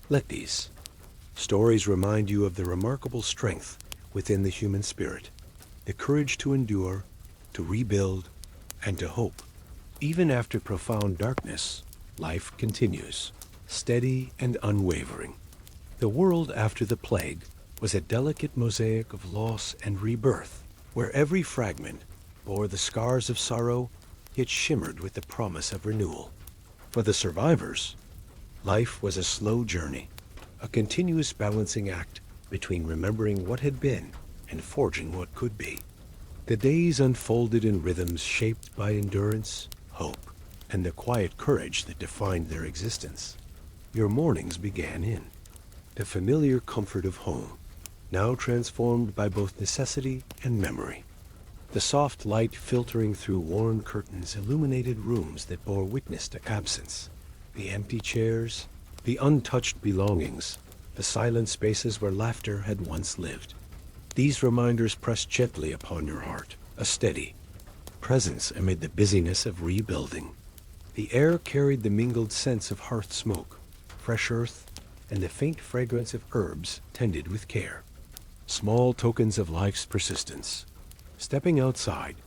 let these stories remind you of the remarkable strength within the human spirit, the courage to endure, to rebuild, and to hope. Even after profound darkness, life continues, steady and unwavering. The world after the plague was a delicate mosaic of loss and rebirth, where every fragment bore the scars of sorrow, yet shimmered with the promise of renewal. For the survivors, life was a slow journey, a continuous balancing act between remembering what had been and forging what could be. The days unfolded in rhythms shaped by endurance, hope, and the quiet courage that defined their existence. Your mornings began in the familiar comfort of home, now transformed by both necessity and memory. The soft light filtering through worn curtains illuminated rooms that bore witness to absence. The empty chairs, the untouched belongings, the silent spaces where laughter had once lived. These reminders pressed gently upon your heart, a steady presence amid the busyness of rebuilding. The air carried the mingled scents of hearth smoke, fresh earth, and the faint fragrance of herbs tended with care. Small tokens of life's persistence. Stepping outside,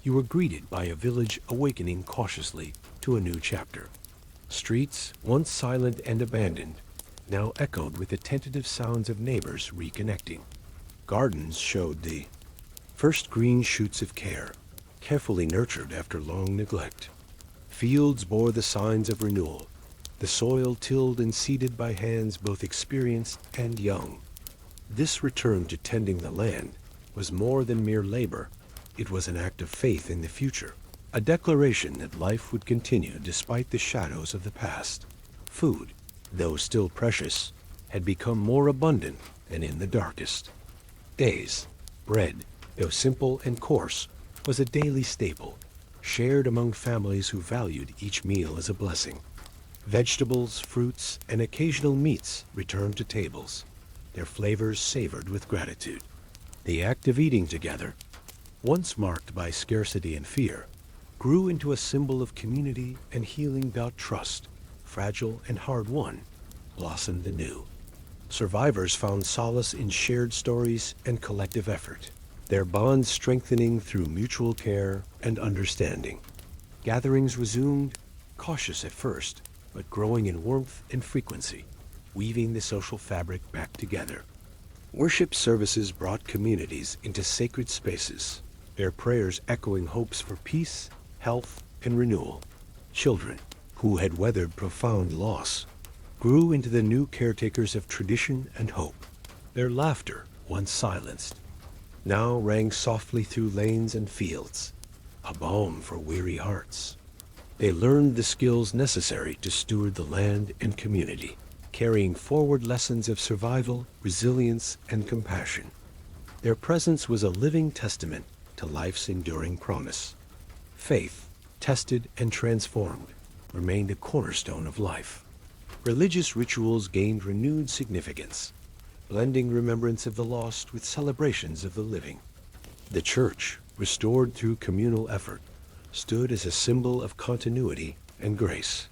you were greeted by a village awakening cautiously to a new chapter. Streets, once silent and abandoned, now echoed with the tentative sounds of neighbors reconnecting. Gardens showed the first green shoots of care, carefully nurtured after long neglect. Fields bore the signs of renewal, the soil tilled and seeded by hands both experienced and young. This return to tending the land was more than mere labor. It was an act of faith in the future, a declaration that life would continue despite the shadows of the past. Food, though still precious, had become more abundant than in the darkest days. Bread, though simple and coarse, was a daily staple, shared among families who valued each meal as a blessing. Vegetables, fruits, and occasional meats returned to tables, their flavors savored with gratitude. The act of eating together, once marked by scarcity and fear, grew into a symbol of community and healing. Trust, fragile and hard-won, blossomed anew. Survivors found solace in shared stories and collective effort, their bonds strengthening through mutual care and understanding. Gatherings resumed, cautious at first, but growing in warmth and frequency, weaving the social fabric back together. Worship services brought communities into sacred spaces, their prayers echoing hopes for peace, health, and renewal. Children, who had weathered profound loss, grew into the new caretakers of tradition and hope. Their laughter, once silenced, now rang softly through lanes and fields, a balm for weary hearts. They learned the skills necessary to steward the land and community, carrying forward lessons of survival, resilience, and compassion. Their presence was a living testament to life's enduring promise. Faith, tested and transformed, remained a cornerstone of life. Religious rituals gained renewed significance, blending remembrance of the lost with celebrations of the living. The church, restored through communal effort, stood as a symbol of continuity and grace.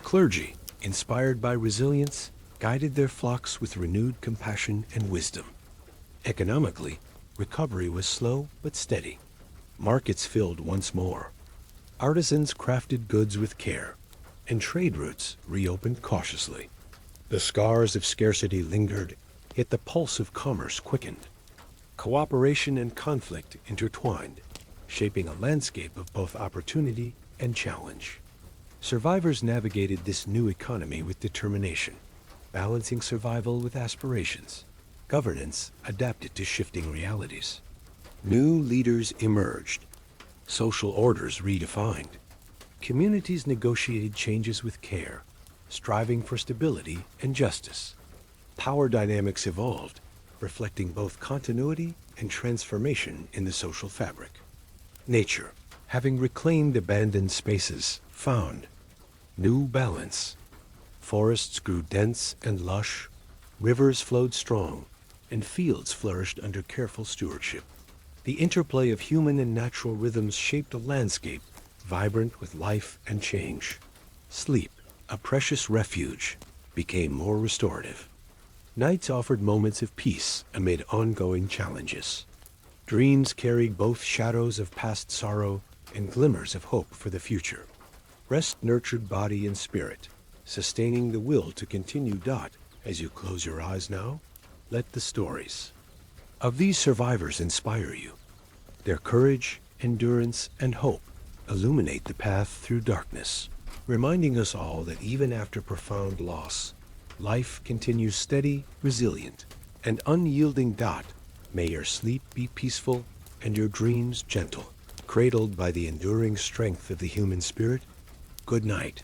Clergy, inspired by resilience, guided their flocks with renewed compassion and wisdom. Economically, recovery was slow but steady. Markets filled once more. Artisans crafted goods with care, and trade routes reopened cautiously. The scars of scarcity lingered, yet the pulse of commerce quickened. Cooperation and conflict intertwined, shaping a landscape of both opportunity and challenge. Survivors navigated this new economy with determination, balancing survival with aspirations. Governance adapted to shifting realities. New leaders emerged, social orders redefined. Communities negotiated changes with care, striving for stability and justice. Power dynamics evolved, reflecting both continuity and transformation in the social fabric. Nature, having reclaimed abandoned spaces, found new balance. Forests grew dense and lush, rivers flowed strong, and fields flourished under careful stewardship. The interplay of human and natural rhythms shaped a landscape vibrant with life and change. Sleep, a precious refuge, became more restorative. Nights offered moments of peace amid ongoing challenges. Dreams carried both shadows of past sorrow and glimmers of hope for the future. Rest nurtured body and spirit, sustaining the will to continue. As you close your eyes now, let the stories of these survivors inspire you. Their courage, endurance, and hope illuminate the path through darkness, reminding us all that even after profound loss, life continues steady, resilient, and unyielding. May your sleep be peaceful and your dreams gentle, cradled by the enduring strength of the human spirit. Good night.